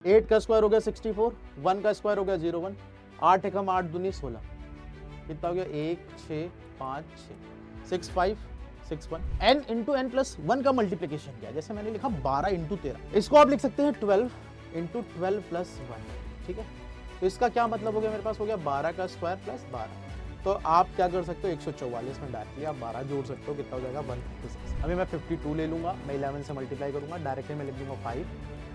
8 का स्क्वायर हो गया 64, 1 का स्क्वायर हो गया 01, 8 एकम 8 दूनी 16, कितना हो गया 1 6 5 6 6 5 6 1 n इंटू एन प्लस 1 का मल्टीप्लीकेशन किया, जैसे मैंने लिखा 12 इंटू 13, इसको आप लिख सकते हैं 12 इंटू 12 प्लस 1, ठीक है। तो इसका क्या मतलब हो गया, मेरे पास हो गया 12 का स्क्वायर प्लस 12। तो आप क्या कर सकते हो 144 में डायरेक्टली आप 12 जोड़ सकते हो, कितना हो जाएगा 156। अभी मैं 52 ले लूंगा, मैं 11 से मल्टीप्लाई करूंगा, डायरेक्टली मैं लिख दूंगा 5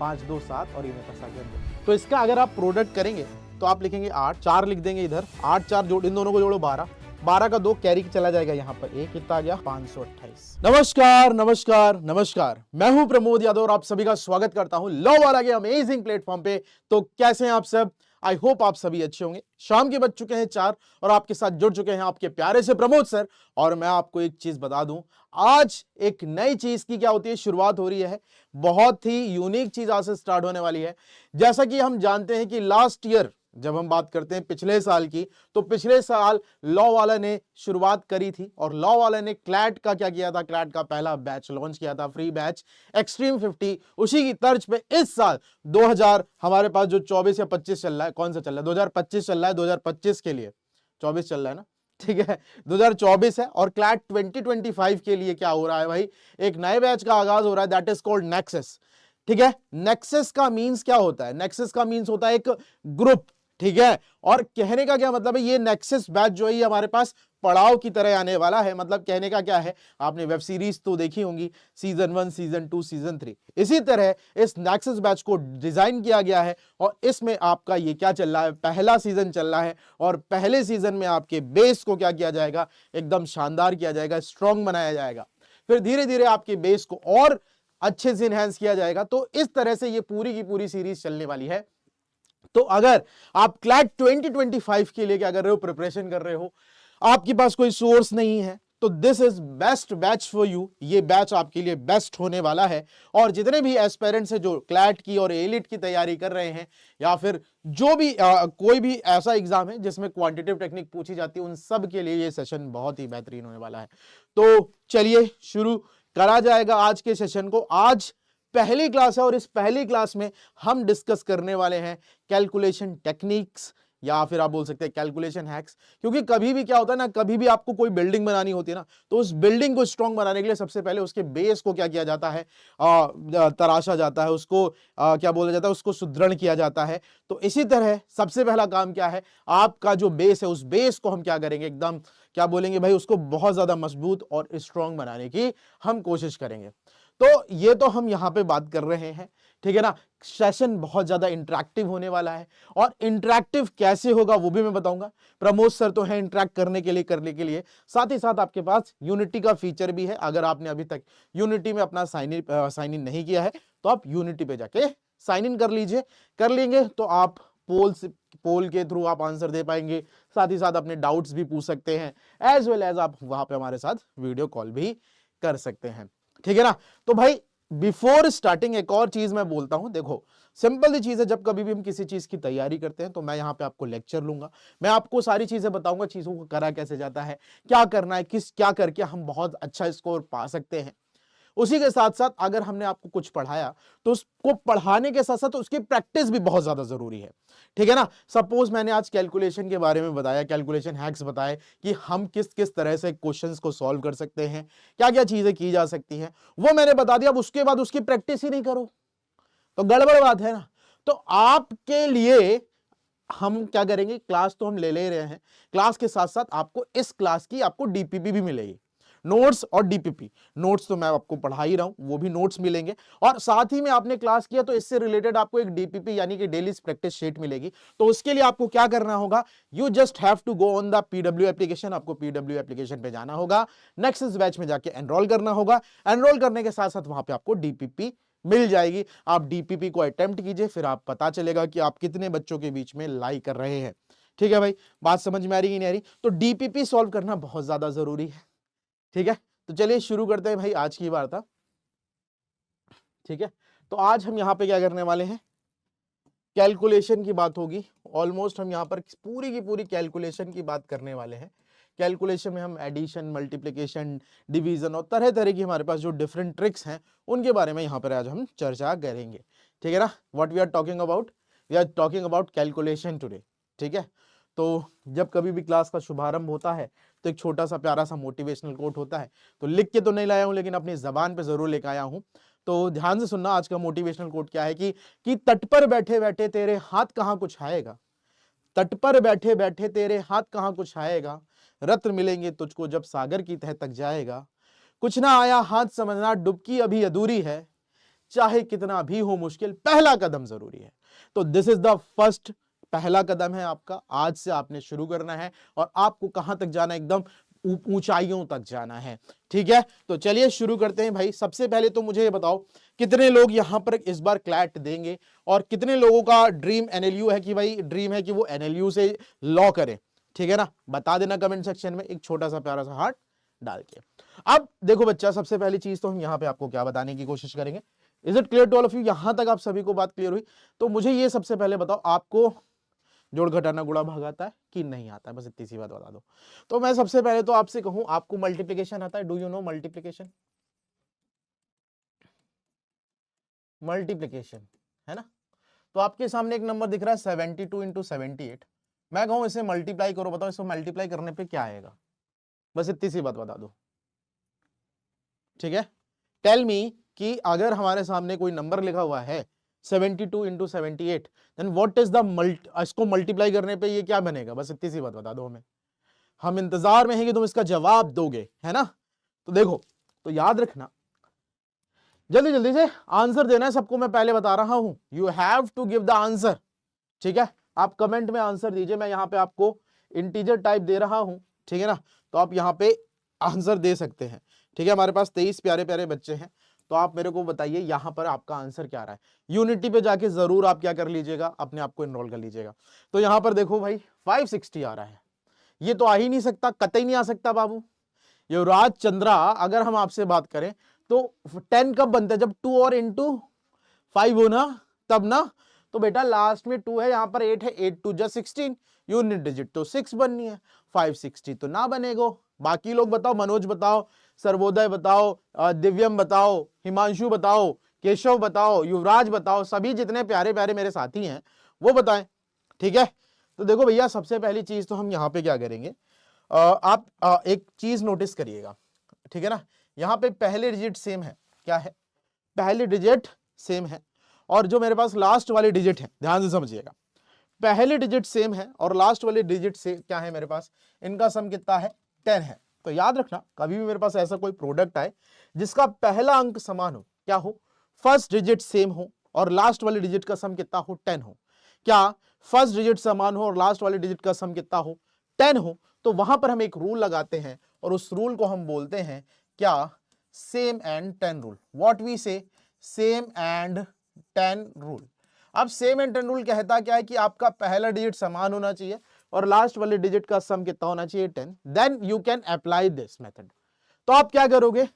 5 2 7 और ये मेरे पास आ गया 2। तो इसका अगर आप प्रोडक्ट करेंगे तो आप लिखेंगे 8, 4 लिख देंगे इधर, 8 4 जोड़, इन दोनों को जोड़ो 12, 12 का 2 कैरी चला जाएगा यहाँ पर, एक कितना आ गया 528। नमस्कार नमस्कार नमस्कार, मैं हूं प्रमोद यादव और आप सभी का स्वागत करता हूं लॉ वाला के अमेजिंग प्लेटफॉर्म पे। तो कैसे हैं आप सब? आई होप आप सभी अच्छे होंगे। शाम के बज चुके हैं 4 और आपके साथ जुड़ चुके हैं आपके प्यारे से प्रमोद सर। और मैं आपको एक चीज बता दूं, आज एक नई चीज की क्या होती है शुरुआत हो रही है, बहुत ही यूनिक चीज आज से स्टार्ट होने वाली है। जैसा कि हम जानते हैं कि लास्ट ईयर जब हम बात करते हैं पिछले साल की, तो पिछले साल लॉ वाला ने शुरुआत करी थी और लॉ वाला ने क्लैट का क्या किया था, क्लैट का पहला बैच लॉन्च किया था, फ्री बैच एक्सट्रीम 50। उसी की तर्ज पे इस साल 2000 हमारे पास जो 24 या 25 चल रहा है, कौन सा चल रहा है 2025 चल रहा है, 2025 के लिए 24 चल रहा है ना, ठीक है 2024 है। और क्लैट 2025 के लिए क्या हो रहा है भाई, एक नए बैच का आगाज हो रहा है, दैट इज कॉल्ड नेक्सस। ठीक है, नेक्सस का मींस क्या होता है, नेक्सस का मींस होता है एक ग्रुप, ठीक है। और कहने का क्या मतलब है, ये नेक्सस बैच जो है ये हमारे पास पड़ाव की तरह आने वाला है। मतलब कहने का क्या है, आपने वेब सीरीज तो देखी होंगी, सीजन 1 सीजन 2 सीजन 3, इसी तरह इस नेक्सस बैच को डिजाइन किया गया है। और इसमें आपका ये क्या चल रहा है, पहला सीजन चल रहा है और पहले सीजन में आपके बेस को क्या किया जाएगा, एकदम शानदार किया जाएगा, स्ट्रॉन्ग बनाया जाएगा। फिर धीरे धीरे आपके बेस को और अच्छे से इनहेंस किया जाएगा। तो इस तरह से ये पूरी की पूरी सीरीज चलने वाली है। तो अगर आप क्लैट 2025 के लिए क्या कर रहे हो, प्रिपरेशन कर रहे हो, आपके पास कोई सोर्स नहीं है, तो this is best batch for you. ये बैच आपके लिए बेस्ट होने वाला है। और जितने भी एस्पिरेंट्स हैं जो क्लैट की और एलिट की तैयारी कर रहे हैं, या फिर जो भी कोई भी ऐसा एग्जाम है जिसमें क्वांटिटेटिव टेक्निक पूछी जाती है, उन सब के लिए ये सेशन बहुत ही बेहतरीन होने वाला है। तो चलिए शुरू करा जाएगा आज के सेशन को। आज पहली क्लास है और इस पहली क्लास में हम डिस्कस करने वाले हैं कैलकुलेशन टेक्निक्स, या फिर आप बोल सकते हैं कैलकुलेशन हैक्स। क्योंकि कभी भी क्या होता है ना, कभी भी आपको कोई बिल्डिंग बनानी होती है ना, तो उस बिल्डिंग को स्ट्रॉन्ग बनाने के लिए सबसे पहले उसके बेस को क्या किया जाता है, तराशा जाता है, उसको क्या बोला जाता है, उसको सुदृढ़ किया जाता है। तो इसी तरह सबसे पहला काम क्या है, आपका जो बेस है उस बेस को हम क्या करेंगे, एकदम क्या बोलेंगे भाई, उसको बहुत ज्यादा मजबूत और स्ट्रॉन्ग बनाने की हम कोशिश करेंगे। तो ये तो हम यहां पे बात कर रहे हैं, ठीक है ना। सेशन बहुत ज्यादा इंटरेक्टिव होने वाला है और इंटरेक्टिव कैसे होगा वो भी मैं बताऊंगा। प्रमोद सर तो है इंटरेक्ट करने के लिए, साथ ही साथ आपके पास यूनिटी का फीचर भी है। अगर आपने अभी तक यूनिटी में अपना साइन इन नहीं किया है तो आप यूनिटी पे जाके साइन इन कर लीजिए। कर लेंगे तो आप पोल के थ्रू आप आंसर दे पाएंगे, साथ ही साथ अपने डाउट्स भी पूछ सकते हैं, एज वेल एज आप वहां पे हमारे साथ वीडियो कॉल भी कर सकते हैं, ठीक है ना। तो भाई बिफोर स्टार्टिंग एक और चीज मैं बोलता हूं, देखो सिंपल सी चीज है, जब कभी भी हम किसी चीज की तैयारी करते हैं तो मैं यहां पे आपको लेक्चर लूंगा, मैं आपको सारी चीजें बताऊंगा, चीजों को करा कैसे जाता है, क्या करना है, क्या करके हम बहुत अच्छा स्कोर पा सकते हैं। उसी के साथ साथ अगर हमने आपको कुछ पढ़ाया तो उसको पढ़ाने के साथ साथ उसकी प्रैक्टिस भी बहुत ज्यादा जरूरी है, ठीक है ना। सपोज मैंने आज कैलकुलेशन के बारे में बताया, कैलकुलेशन हैक्स बताए कि हम किस किस तरह से क्वेश्चंस को सॉल्व कर सकते हैं, क्या क्या चीजें की जा सकती हैं, वो मैंने बता दिया। अब उसके बाद उसकी प्रैक्टिस ही नहीं करो तो गड़बड़ बात है ना। तो आपके लिए हम क्या करेंगे, क्लास तो हम ले रहे हैं, क्लास के साथ साथ आपको इस क्लास की आपको डीपीपी भी मिलेगी, नोट्स और डीपीपी। नोट्स तो मैं आपको पढ़ा ही रहा हूं, वो भी नोट्स मिलेंगे, और साथ ही में आपने क्लास किया तो इससे रिलेटेड आपको एक डीपीपी यानी कि डेली प्रैक्टिस शीट मिलेगी। तो उसके लिए आपको क्या करना होगा, you just have to go on the PW application. आपको पीडब्ल्यू एप्लीकेशन पे जाना होगा, नेक्सस बैच में जाके एनरोल करना होगा, एनरोल करने के साथ साथ वहां पे आपको डीपीपी मिल जाएगी। आप डीपीपी को अटेम्प्ट कीजिए, फिर आप पता चलेगा कि आप कितने बच्चों के बीच में लाई कर रहे हैं, ठीक है भाई। बात समझ में आ रही कि नहीं आ रही? तो डीपीपी सॉल्व करना बहुत ज्यादा जरूरी है, ठीक है। तो चलिए शुरू करते हैं भाई आज की वार्ता, ठीक है। तो आज हम यहां पे क्या करने वाले हैं, कैलकुलेशन की बात होगी। ऑलमोस्ट हम यहां पर पूरी की पूरी कैलकुलेशन की बात करने वाले हैं। कैलकुलेशन में हम एडिशन, मल्टीप्लिकेशन, डिवीजन और तरह तरह की हमारे पास जो डिफरेंट ट्रिक्स हैं उनके बारे में यहां पर आज हम चर्चा करेंगे, ठीक है ना। What we are talking about, we are talking about calculation today. ठीक है, तो जब कभी भी क्लास का शुभारंभ होता है तो एक छोटा सा प्यारा सा मोटिवेशनल कोट होता है, तो लिख के तो नहीं लाया हूं लेकिन अपनी जबान पे जरूर लेकर आया हूं। तो ध्यान से सुनना, आज का मोटिवेशनल कोट क्या है कि तट पर बैठे बैठे तेरे हाथ कहां कुछ आएगा, तट पर बैठे बैठे तेरे हाथ कहां कुछ आएगा, रत्न मिलेंगे तुझको जब सागर की तह तक जाएगा, कुछ ना आया हाथ समझना डुबकी अभी अधूरी है, चाहे कितना भी हो मुश्किल पहला कदम जरूरी है। तो दिस इज द फर्स्ट, पहला कदम है आपका, आज से आपने शुरू करना है और आपको कहां तक जाना है, एकदम ऊंचाइयों तक जाना है। ठीक है, तो चलिए शुरू करते हैं भाई। सबसे पहले तो मुझे ये बताओ कितने लोग यहां पर इस बार क्लैट देंगे और कितने लोगों का ड्रीम एनएलयू है कि भाई ड्रीम है कि वो एनएलयू से लॉ करें। ठीक है ना, बता देना कमेंट सेक्शन में एक छोटा सा प्यारा सा हार्ट डाल के। अब देखो बच्चा, सबसे पहली चीज तो हम यहाँ पे आपको क्या बताने की कोशिश करेंगे। Is it clear to all of you? यहां तक आप सभी को बात क्लियर हुई? तो मुझे ये सबसे पहले बताओ, आपको जोड़ घटाना गुणा भाग आता है कि नहीं आता है? बस इतनी सी बात बता दो। तो मैं सबसे पहले तो आपसे कहूं, आपको मल्टीप्लिकेशन आता है? Do you know multiplication? Multiplication है ना, तो आपके सामने एक नंबर दिख रहा है 72 इंटू 78। मैं कहूं इसे मल्टीप्लाई करो, बताओ इसको मल्टीप्लाई करने पे क्या आएगा? बस इतनी सी बात बता दो। ठीक है, टेल मी कि अगर हमारे सामने कोई नंबर लिखा हुआ है 72 into 78, then what is the इसको मल्टीप्लाई करने पे ये क्या बनेगा? बस इतनी सी बात बता दो हमें, हम इंतजार में हैं कि तुम इसका जवाब दोगे, है ना। तो देखो, तो याद रखना, जल्दी जल्दी से आंसर देना है सबको, मैं पहले बता रहा हूं, you have to give the answer. ठीक है, आप कमेंट में आंसर दीजिए, मैं यहां पे आपको इंटीजर टाइप दे रहा हूं। ठीक है ना, तो आप यहां पे आंसर दे सकते हैं। ठीक है, हमारे पास 23 प्यारे प्यारे बच्चे हैं, तो आप मेरे को बताइए यहां पर आपका आंसर क्या आ रहा है। यूनिटी पे जाके जरूर आप क्या कर लीजिएगा, अपने आप को एनरोल कर लीजिएगा। तो यहां पर देखो भाई 560 आ रहा है, ये तो आ ही नहीं सकता, कतई नहीं आ सकता बाबू। युवराज चंद्रा, अगर हम आपसे बात करें तो 10 कब बनता है? जब 2 और इंटू 5 हो ना, तब ना। तो बेटा लास्ट में 2 है, यहां पर 8 है, 8 2 जा 16, यूनिट डिजिट तो 6 बननी है, 560 तो ना बनेगा। बाकी लोग बताओ, मनोज बताओ, सर्वोदय बताओ, दिव्यम बताओ, हिमांशु बताओ, केशव बताओ, युवराज बताओ, सभी जितने प्यारे प्यारे मेरे साथी हैं वो बताएं। ठीक है, तो देखो भैया, सबसे पहली चीज तो हम यहाँ पे क्या करेंगे, आप एक चीज नोटिस करिएगा। ठीक है ना, यहाँ पे पहले डिजिट सेम है, क्या है? पहले डिजिट सेम है और जो मेरे पास लास्ट वाले डिजिट है, ध्यान से समझिएगा, पहले डिजिट सेम है और लास्ट वाले डिजिट से क्या है मेरे पास, इनका सम कितना है? 10 है। तो याद रखना, कभी भी मेरे पास ऐसा कोई प्रोडक्ट आए जिसका पहला अंक समान हो, क्या हो? फर्स्ट डिजिट सेम हो और लास्ट वाले डिजिट का सम कितना हो? 10 हो। क्या फर्स्ट डिजिट समान हो और लास्ट वाले डिजिट का सम कितना हो? 10 हो। तो वहां पर हम एक रूल लगाते हैं और उस रूल को हम बोलते हैं क्या? Same and 10 rule. What we say? Same and 10 rule. अब सेम एंड 10 रूल कहता क्या है कि आपका पहला डिजिट समान होना चाहिए और लास्ट वाले डिजिट का सम कितना होना चाहिए? 10। Then you can apply this method. तो आप क्या करोगे?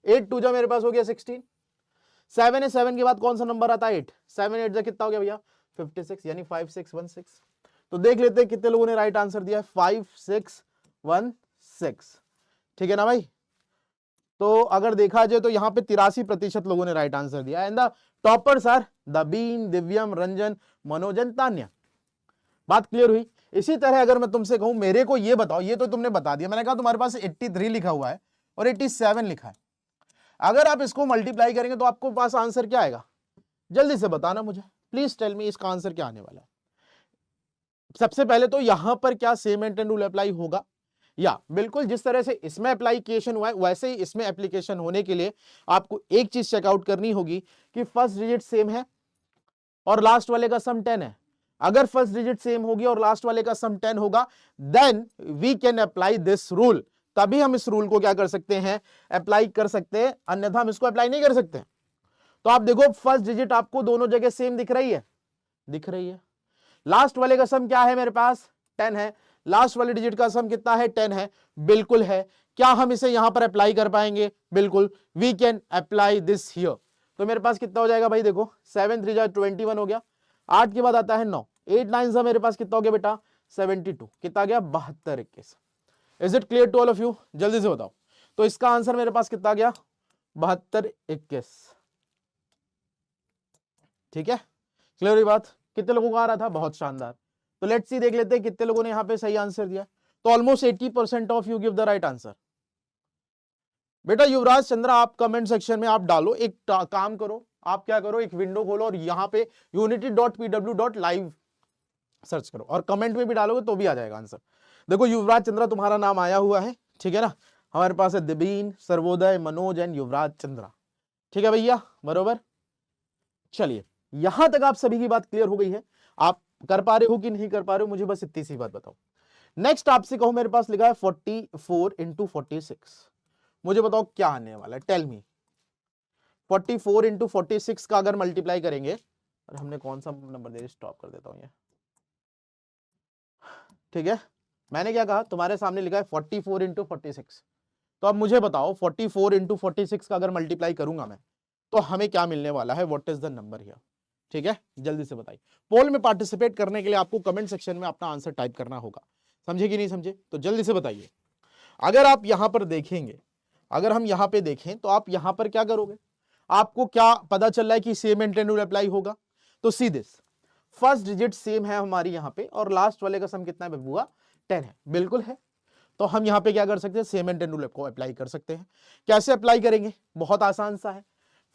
8 2 जा मेरे पास हो गया 16, 7 है, 7 के बाद कौन सा नंबर आता है? 8, 7 8 जा कितना हो गया भैया? 56, यानी 5616। तो देख लेते हैं कितने लोगों ने राइट आंसर दिया है, 5616। ठीक है ना भाई, तो अगर देखा जाए तो यहां पे 83% लोगों ने राइट आंसर दिया। And the toppers are Dabeen, Divyam, Ranjan, Manojan, Tanya. बात क्लियर हुई? इसी तरह अगर मैं तुमसे कहूं मेरे को ये बताओ, ये तो तुमने बता दिया, मैंने कहा तुम्हारे पास 83 लिखा हुआ है और 87 लिखा है, अगर आप इसको मल्टीप्लाई करेंगे तो आपको पास आंसर क्या आएगा? जल्दी से बताना मुझे, प्लीज टेल मी, इसका आंसर क्या आने वाला है? सबसे पहले तो यहां पर क्या सेम एंड 10 रूल अप्लाई होगा? या बिल्कुल जिस तरह से इसमें एप्लीकेशन हुआ है वैसे ही इसमें एप्लीकेशन होने के लिए आपको एक चीज चेकआउट करनी होगी कि फर्स्ट डिजिट सेम है और लास्ट वाले का सम 10 है। अगर फर्स्ट डिजिट सेम होगी और लास्ट वाले का सम 10 होगा, then we can apply this rule. तभी हम इस रूल को क्या कर सकते हैं? अप्लाई कर सकते हैं, अन्यथा हम इसको अप्लाई नहीं कर सकते। तो आप देखो, फर्स्ट डिजिट आपको दोनों जगह सेम दिख रही है? दिख रही है। लास्ट वाले का सम क्या है मेरे पास? 10 है। लास्ट वाले डिजिट का सम कितना है? 10 है। बिल्कुल है। क्या हम इसे यहां पर अप्लाई कर पाएंगे? बिल्कुल, we can apply this here. तो मेरे पास कितना हो जाएगा भाई? देखो 7 3 जा 21 हो गया, 8 के बाद आता है 9, 8 9 सा मेरे पास कितना हो गया बेटा? 72। कितना गया? 72 21। Is it clear to all of you? जल्दी से बताओ। तो इसका आंसर मेरे पास कितना गया? 72 21। ठीक है, क्लियर हुई बात? कितने लोगों का आ रहा था? बहुत शानदार। तो लेट्स सी, देख लेते हैं कितने लोगों ने यहाँ पे सही आंसर दिया। तो almost 80% of you give the right answer. बेटा युवराज चंद्रा, आप कमेंट सेक्शन में आप डालो, एक काम करो, आप क्या करो, एक विंडो खोलो और यहाँ पे unity.pw.live सर्च करो और कमेंट में भी डालोगे तो भी आ जाएगा आंसर। देखो युवराज चंद्रा तुम्हारा नाम आया हुआ है, ठीक है ना। हमारे पास है दिबीन, सर्वोदय, मनोज एंड युवराज चंद्रा, ठीक है भैया, बरोबर। चलिए यहां तक आप सभी की बात क्लियर हो गई है। आप कर पा रहे हो कि नहीं कर पा रहे हो, मुझे बस इतनी सी बात बताओ। नेक्स्ट आपसे कहूं, मेरे पास लिखा है 44 इंटू 46, मुझे बताओ क्या आने वाला है, टेल मी। 44 इंटू 46 का अगर मल्टीप्लाई करेंगे, और हमने कौन सा नंबर दे, स्टॉप कर देता हूं ये, ठीक है। मैंने क्या कहा, तुम्हारे सामने लिखा है 44 इंटू 46, तो अब मुझे बताओ 44 इंटू 46 का अगर मल्टीप्लाई करूंगा मैं, तो हमें क्या मिलने वाला है, what is the number here, ठीक है। जल्दी से बताइए। पोल में पार्टिसिपेट करने के लिए आपको कमेंट सेक्शन में अपना आंसर टाइप करना होगा, समझे कि नहीं समझे, तो जल्दी से बताइए। अगर आप यहां पर देखेंगे, अगर हम यहां पे देखें तो आप यहां पर क्या करोगे, आपको क्या पता चल रहा है कि सेम एंड 10 रूल अप्लाई होगा। तो see this, first digit same है हमारी यहाँ पे और लास्ट वाले का सम कितना है बबुआ, 10 है, बिल्कुल है। तो हम यहाँ पे क्या कर सकते हैं, सेम एंड 10 रूल को अप्लाई कर सकते हैं। कैसे अप्लाई करेंगे, बहुत आसान सा है।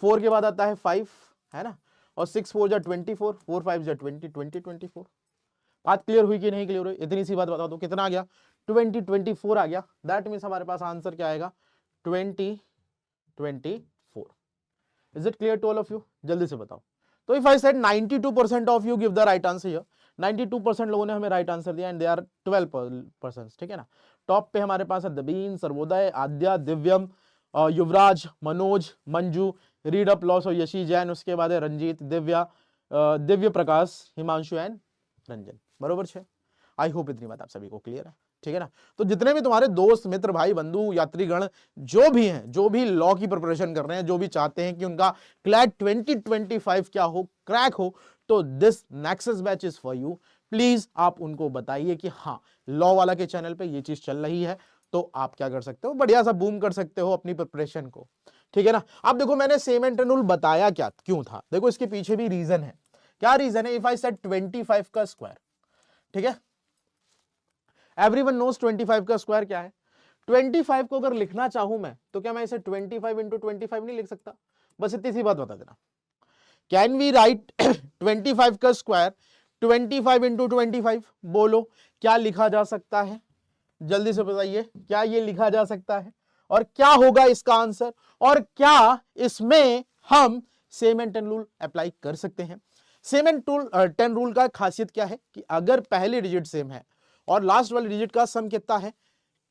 4 के बाद आता है 5, है ना, और 6 4 जा 24, 4 5 जा 20, 20 24। बात क्लियर हुई कि नहीं क्लियर हुई, इतनी सी बात बता दो, कितना आ गया, 20 24 आ गया। दैट मीन्स हमारे पास आंसर क्या आएगा, 20 24। Is it clear to all of you, जल्दी से बताओ। तो if I said 92% of you give the right answer here, 92% लोगों ने हमें राइट आंसर दिया एंड दे आर 12%, ठीक है ना। टॉप पे हमारे पास है Dabeen, Sarvoday, Aadya, Divyam, Yuvraj, Manoj, Manju, read up loss और यशी जैन, उसके बाद है रंजीत, दिव्या, दिव्य प्रकाश, हिमांशु एंड रंजन, बरोबर है। आई होप इतनी बात आप सभी को क्लियर है, ठीक है ना। तो जितने भी तुम्हारे दोस्त मित्र भाई बंधु यात्रीगण जो भी हैं, जो भी लॉ की प्रिपरेशन कर रहे हैं, जो भी चाहते हैं कि उनका क्लैट 2025 क्या हो, क्रैक हो, तो this nexus batch is for you. Please आप उनको बताइए कि हाँ, लॉ वाला के चैनल पे ये चीज चल रही है, तो आप क्या कर सकते हो, बढ़िया सा बूम कर सकते हो अपनी प्रिपरेशन को, ठीक है ना। अब देखो मैंने सेम एंड 10 रूल बताया क्या क्यों था, देखो इसके पीछे भी रीजन है। क्या रीजन है, इफ आई सेड 25 का स्क्वायर, ठीक है, एवरीवन नोस 25 का स्क्वायर क्या है। 25 को अगर लिखना चाहूं मैं, तो क्या मैं इसे 25 इंटू 25 नहीं लिख सकता, बस इतनी सी बात बता देना। कैन वी राइट 25 का स्क्वायर 25 इंटू 25, बोलो क्या लिखा जा सकता है, जल्दी से बताइए, क्या ये लिखा जा सकता है, और क्या होगा इसका आंसर, और क्या इसमें हम सेम एंड 10 रूल अप्लाई कर सकते हैं। सेम एंड 10 रूल का खासियत क्या है कि अगर पहली डिजिट सेम है और लास्ट वाले डिजिट का सम कितना है,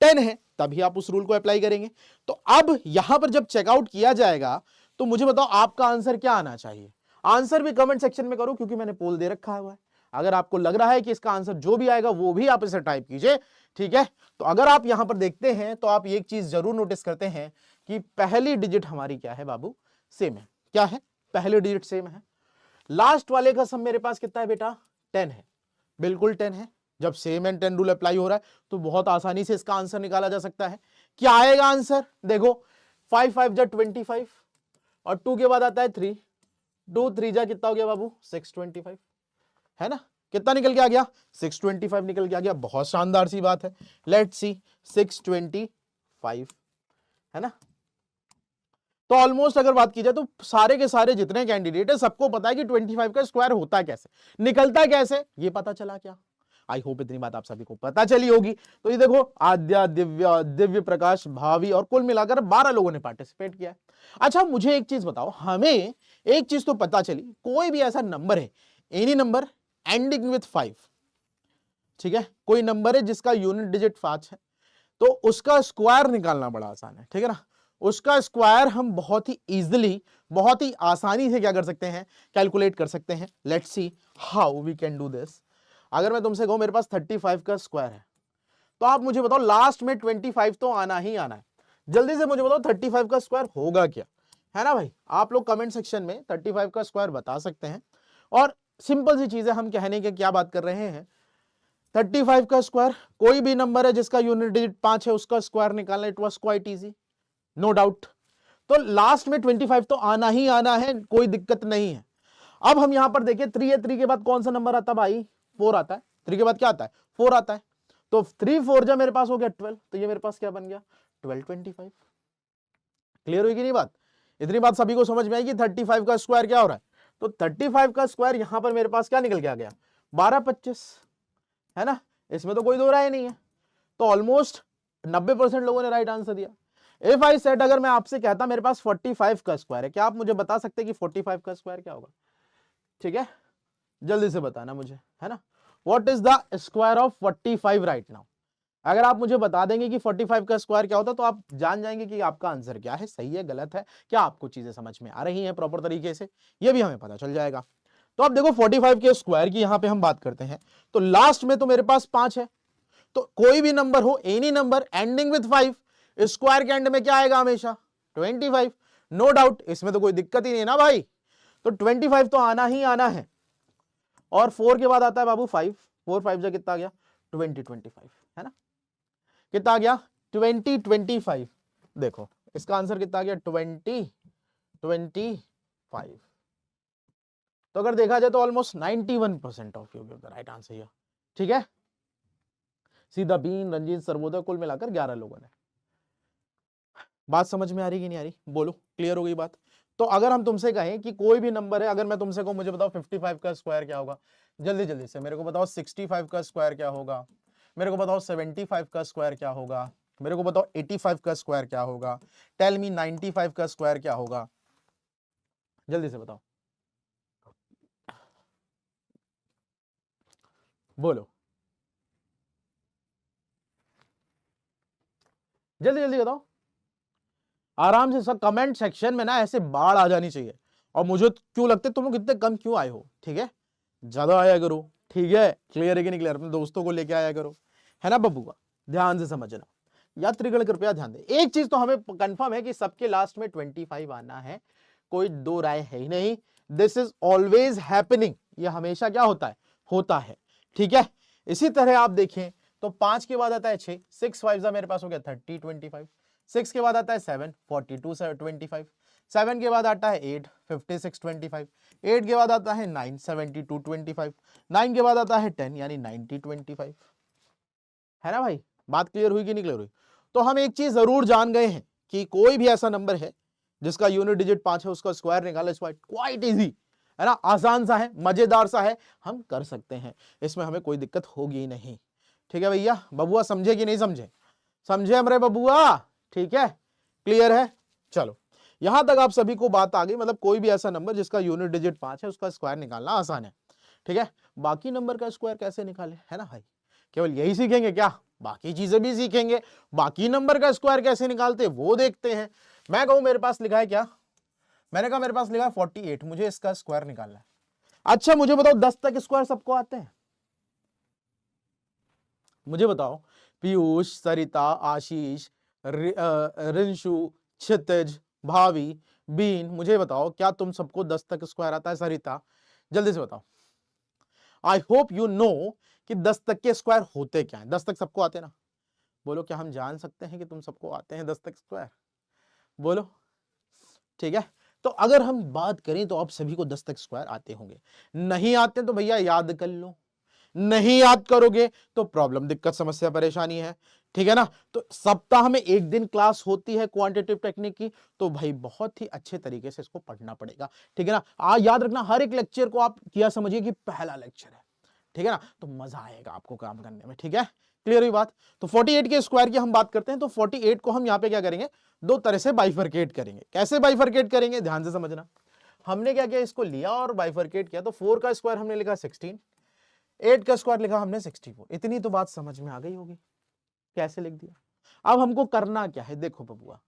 10 है, तभी आप उस रूल को अप्लाई करेंगे। तो अब यहां पर जब चेकआउट किया जाएगा, तो मुझे बताओ आपका आंसर क्या आना चाहिए। आंसर भी कमेंट सेक्शन में करो, क्योंकि मैंने पोल दे रखा हुआ है। अगर आपको लग रहा है कि इसका आंसर जो भी आएगा वो भी आप इसे टाइप कीजिए, ठीक है। तो अगर आप यहां पर देखते हैं तो आप एक चीज जरूर नोटिस करते हैं कि पहली डिजिट हमारी क्या है बाबू, सेम है। क्या है, पहली डिजिट सेम है। लास्ट वाले का सम मेरे पास कितना है बेटा, 10 है, बिल्कुल 10 है। जब सेम एंड 10 रूल अप्लाई हो रहा है तो बहुत आसानी से इसका आंसर निकाला जा सकता है। क्या आएगा आंसर, देखो 5 5 जा 25 और 2 के बाद आता है 3, 2 3 जा कितना हो गया बाबू, 625, है ना। कितना निकल के आ गया, 625 निकल के आ गया। बहुत शानदार सी बात है, लेट्स सी 625, है ना। तो ऑलमोस्ट अगर बात की जाए तो सारे के सारे जितने कैंडिडेट है सबको पता है कि 25 का स्क्वायर होता कैसे, निकलता कैसे, ये पता चला क्या। आई होप इतनी बात आप सभी को पता चली होगी। तो ये देखो आद्या, दिव्या, दिव्य प्रकाश, भावी और कुल मिलाकर 12 लोगों ने पार्टिसिपेट किया है। अच्छा मुझे एक चीज बताओ, हमें एक चीज तो पता चली, कोई भी ऐसा नंबर है, एनी नंबर एंडिंग विथ 5, ठीक है, कोई नंबर है जिसका यूनिट डिजिट 5 है, तो उसका स्क्वायर निकालना बड़ा आसान है, ठीक है ना। उसका स्क्वायर हम बहुत ही इजीली, बहुत ही आसानी से क्या कर सकते हैं, कैलकुलेट कर सकते हैं। Let's see how we can do this. अगर मैं तुमसे कहूं मेरे पास 35 का स्क्वायर है, तो आप मुझे बताओ लास्ट में 25 तो आना ही आना है। जल्दी से मुझे बताओ 35 का स्क्वायर होगा क्या, है ना भाई। आप लोग कमेंट सेक्शन में 35 का स्क्वायर बता सकते हैं। और सिंपल सी चीज है, हम कहने के क्या बात कर रहे हैं, 35 का स्क्वायर, कोई भी नंबर है जिसका यूनिट डिजिट 5 है उसका स्क्वायर निकालना, it was quite easy, no doubt. तो लास्ट में 25 तो आना ही आना है, कोई दिक्कत नहीं है। अब हम यहां पर देखिए 3 है, 3 के बाद कौन सा नंबर आता है भाई, 4 आता है। 3 के बाद क्या आता है, 4 आता है। तो 3 4 जब मेरे पास हो गया 12, तो ये मेरे पास क्या बन गया 12 25। क्लियर हुई कि नहीं बात, इतनी बात सभी को समझ में आई कि 35 का स्क्वायर क्या हो रहा है। तो 35 का स्क्वायर यहां पर मेरे पास क्या निकल के आ गया 12 25, है ना, इसमें तो कोई दो राय नहीं है। तो ऑलमोस्ट 90% लोगों ने राइट आंसर दिया। इफ आई सेट, अगर मैं आपसे कहता मेरे पास 45 का स्क्वायर है, क्या आप मुझे बता सकते हैं कि 45 का स्क्वायर क्या होगा? ठीक है, जल्दी से बताना मुझे, है ना। What is the square of 45 right now? अगर आप मुझे बता देंगे कि 45 का स्क्वायर क्या होता है, तो आप जान जाएंगे कि आपका आंसर क्या है, सही है गलत है, क्या आपको चीजें समझ में आ रही हैं प्रॉपर तरीके से, ये भी हमें पता चल जाएगा। तो अब देखो 45 के स्क्वायर की यहां पे हम बात करते हैं, तो लास्ट में तो मेरे पास 5 है, तो कोई भी नंबर हो, any number ending with 5, square के एंड में क्या आएगा हमेशा 25, नो डाउट, इसमें तो कोई दिक्कत ही नहीं है ना भाई। तो 25 तो आना ही आना है। और 4 के बाद आता है बाबू 5, 4 5 जा कितना आ गया 20 25, है ना, कितना आ गया 20 25। देखो इसका आंसर कितना आ गया 20 25। तो अगर देखा जाए तो almost 91% of you give the right answer here. ठीक है, सीधा बीन, रंजीत, सर्वोदय, कुल मिलाकर 11 लोगों ने। बात समझ में आ रही कि नहीं आ रही, बोलो, क्लियर हो गई बात? तो अगर हम तुमसे कहें कि कोई भी नंबर है, अगर मैं तुमसे कहूं मुझे बताओ 55 का स्क्वायर क्या होगा, जल्दी जल्दी से मेरे को बताओ 65 का स्क्वायर क्या होगा, मेरे को बताओ 75 का स्क्वायर क्या होगा, मेरे को बताओ 85 का स्क्वायर क्या होगा, टेल मी 95 का स्क्वायर क्या होगा, जल्दी से बताओ, बोलो जल्दी जल्दी बताओ, आराम से। सब कमेंट सेक्शन में ना ऐसे बाढ़ आ जानी चाहिए। और मुझे क्यों लगता है तुम लोग इतने कम क्यों आए हो, ठीक है, ज्यादा आया करो, ठीक है, क्लियर है कि नहीं क्लियर, अपने दोस्तों को लेके आया करो, है ना बबुआ, ध्यान से समझना। यात्रीगण कृपया ध्यान दें, एक चीज तो हमें कंफर्म है कि सबके लास्ट में 25 आना है, कोई दो राय है ही नहीं, दिस इज ऑलवेज हैपनिंग, ये हमेशा क्या होता है, होता है, ठीक है। इसी तरह आप देखें तो 5 के बाद आता है 6, 6 5 मेरे पास हो गया 30 25, 6 के बाद आता है 7 42 25, 7 के बाद आता है 8 56 25, 8 के बाद आता है 9 72 25, 9 के बाद आता है 10 यानी 90 25, है ना भाई, बात क्लियर हुई कि नहीं क्लियर हुई? तो हम एक चीज जरूर जान गए हैं कि कोई भी ऐसा नंबर है जिसका यूनिट डिजिट 5 है, उसका स्क्वायर निकालना इज क्वाइट इजी, है ना, आसान सा है, मजेदार सा है, हम कर सकते हैं, इसमें हमें कोई दिक्कत होगी नहीं। ठीक है भैया, बबुआ समझे कि नहीं समझे? समझे हमरे बबुआ? ठीक है, क्लियर है। चलो यहां तक आप सभी को बात आ गई, मतलब कोई भी ऐसा नंबर जिसका यूनिट डिजिट 5 है उसका स्क्वायर निकालना आसान है। ठीक है, बाकी नंबर का स्क्वायर कैसे निकाले, है ना भाई, केवल यही सीखेंगे क्या, बाकी चीजें भी सीखेंगे, बाकी नंबर का स्क्वायर कैसे निकालते वो देखते हैं। मैं कहूं मेरे पास लिखा है क्या, मैंने कहा मेरे पास लिखा है 48, मुझे इसका स्क्वायर निकालना है। अच्छा मुझे बताओ 10 तक स्क्वायर सबको आते हैं? मुझे बताओ पीयूष, सरिता, आशीष, रिंशु, क्षितिज, भावी, बीन, मुझे बताओ क्या तुम सबको 10 तक स्क्वायर आता है? सरिता जल्दी से बताओ। आई होप यू नो कि 10 तक के स्क्वायर होते क्या है, 10 तक सबको आते हैं ना, बोलो क्या हम जान सकते हैं कि तुम सबको आते हैं 10 तक स्क्वायर, बोलो। ठीक है, तो अगर हम बात करें तो आप सभी को 10 तक स्क्वायर आते होंगे, नहीं आते तो भैया याद कर लो, नहीं याद करोगे तो प्रॉब्लम, दिक्कत, समस्या, परेशानी है। ठीक है ना, तो सप्ताह में एक दिन क्लास होती है क्वांटिटेटिव टेक्निक की, तो भाई बहुत ही अच्छे तरीके से इसको पढ़ना पड़ेगा। ठीक है ना, याद रखना हर एक लेक्चर को आप किया समझिए कि पहला लेक्चर है, ठीक है ना, तो मजा आएगा आपको काम करने में। ठीक है, क्लियर हुई बात? तो 48 के स्क्वायर की हम बात करते हैं, तो 48 को हम यहां पे क्या करेंगे, दो तरह से बाइफरकेट करेंगे। कैसे बाइफरकेट करेंगे, ध्यान से समझना। हमने क्या किया, इसको लिया और बाइफरकेट किया, तो 4 का स्क्वायर हमने लिखा 16, 8 का स्क्वायर लिखा हमने 64। इतनी तो बात समझ में आ गई होगी कैसे लिख दिया। अब हमको करना क्या है, देखो बबुआ,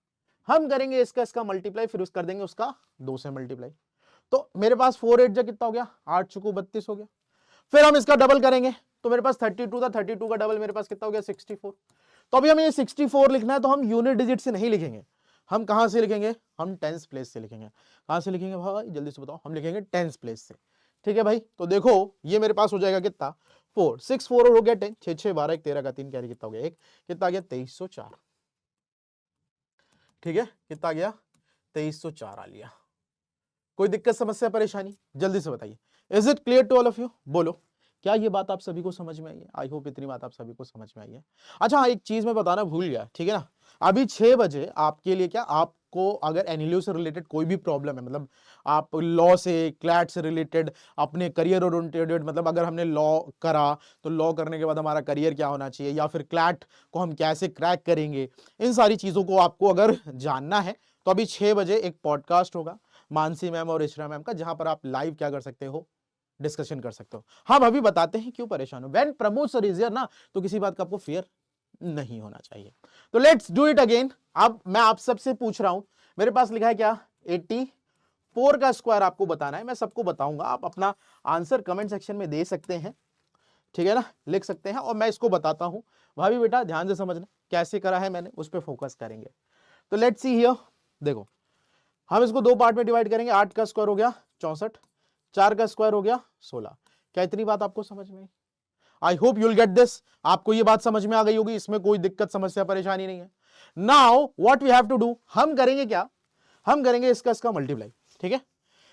हम करेंगे इसका इसका मल्टीप्लाई, फिर कर देंगे उसका 2 से मल्टीप्लाई। तो मेरे पास 4 8 जा कितना हो गया, 8 चुको 32 हो गया। फिर हम इसका डबल करेंगे, तो मेरे पास 32 था, 32 का डबल मेरे पास कितना हो गया 64। तो अभी हमें ये 64 लिखना है, तो हम यूनिट डिजिट से नहीं लिखेंगे, हम कहां से लिखेंगे, हम टेंस प्लेस से लिखेंगे। कहां से लिखेंगे भाई, जल्दी से बताओ, हम लिखेंगे टेंस प्लेस से। ठीक है भाई, तो देखो ये मेरे पास हो जाएगा कितना, 4 6 4 और हो गया 10, 6 6 12 1 13 का 3 कैरी कितना हो गया 1, कितना आ गया 2304। ठीक है, कितना आ गया 2304 आ लिया। कोई दिक्कत समस्या परेशानी जल्दी से बताइए। Is it clear to all of you? बोलो, क्या ये बात आप सभी को समझ में आई है? आई होप इतनी बात आप सभी को समझ में आई है। अच्छा हाँ, एक चीज मैं बताना भूल गया, ठीक है ना, अभी 6 बजे आपके लिए क्या, आपको अगर एनएलयू से रिलेटेड कोई भी प्रॉब्लम है, मतलब आप लॉ से, क्लैट से रिलेटेड, अपने करियर ओरिएंटेड, मतलब अगर हमने लॉ करा तो लॉ करने के बाद हमारा करियर क्या होना चाहिए, या फिर क्लैट को हम कैसे क्रैक करेंगे, इन सारी चीजों को आपको अगर जानना है तो अभी 6 बजे एक पॉडकास्ट होगा मानसी मैम और इशरा मैम का, जहां पर आप लाइव क्या कर सकते हो, डिस्कशन कर सकते हो। हम अभी बताते हैं क्यों परेशान हो। When Pramod sir is here ना, तो किसी बात का आपको फियर नहीं होना चाहिए। तो लेट्स डू इट अगेन। अब मैं आप सबसे पूछ रहा हूं, मेरे पास लिखा है क्या, 84 का स्क्वायर आपको बताना है। मैं सबको बताऊंगा, आप अपना आंसर कमेंट सेक्शन में दे सकते हैं, ठीक है ना, लिख सकते हैं, और मैं इसको बताता हूं। भाभी बेटा ध्यान से समझना, कैसे करा है मैंने उस पर फोकस करेंगे। तो लेट्स सी हियर, देखो हम इसको 2 पार्ट में डिवाइड करेंगे। 8 का स्क्वायर हो गया 64, 4 का स्क्वायर हो गया 16। क्या इतनी बात आपको समझ में आई? I hope you'll get this. आपको ये बात समझ में आ गई होगी, इसमें कोई दिक्कत समस्या परेशानी नहीं है। Now what we have to do, हम करेंगे क्या, हम करेंगे इसका मल्टीप्लाई, ठीक है।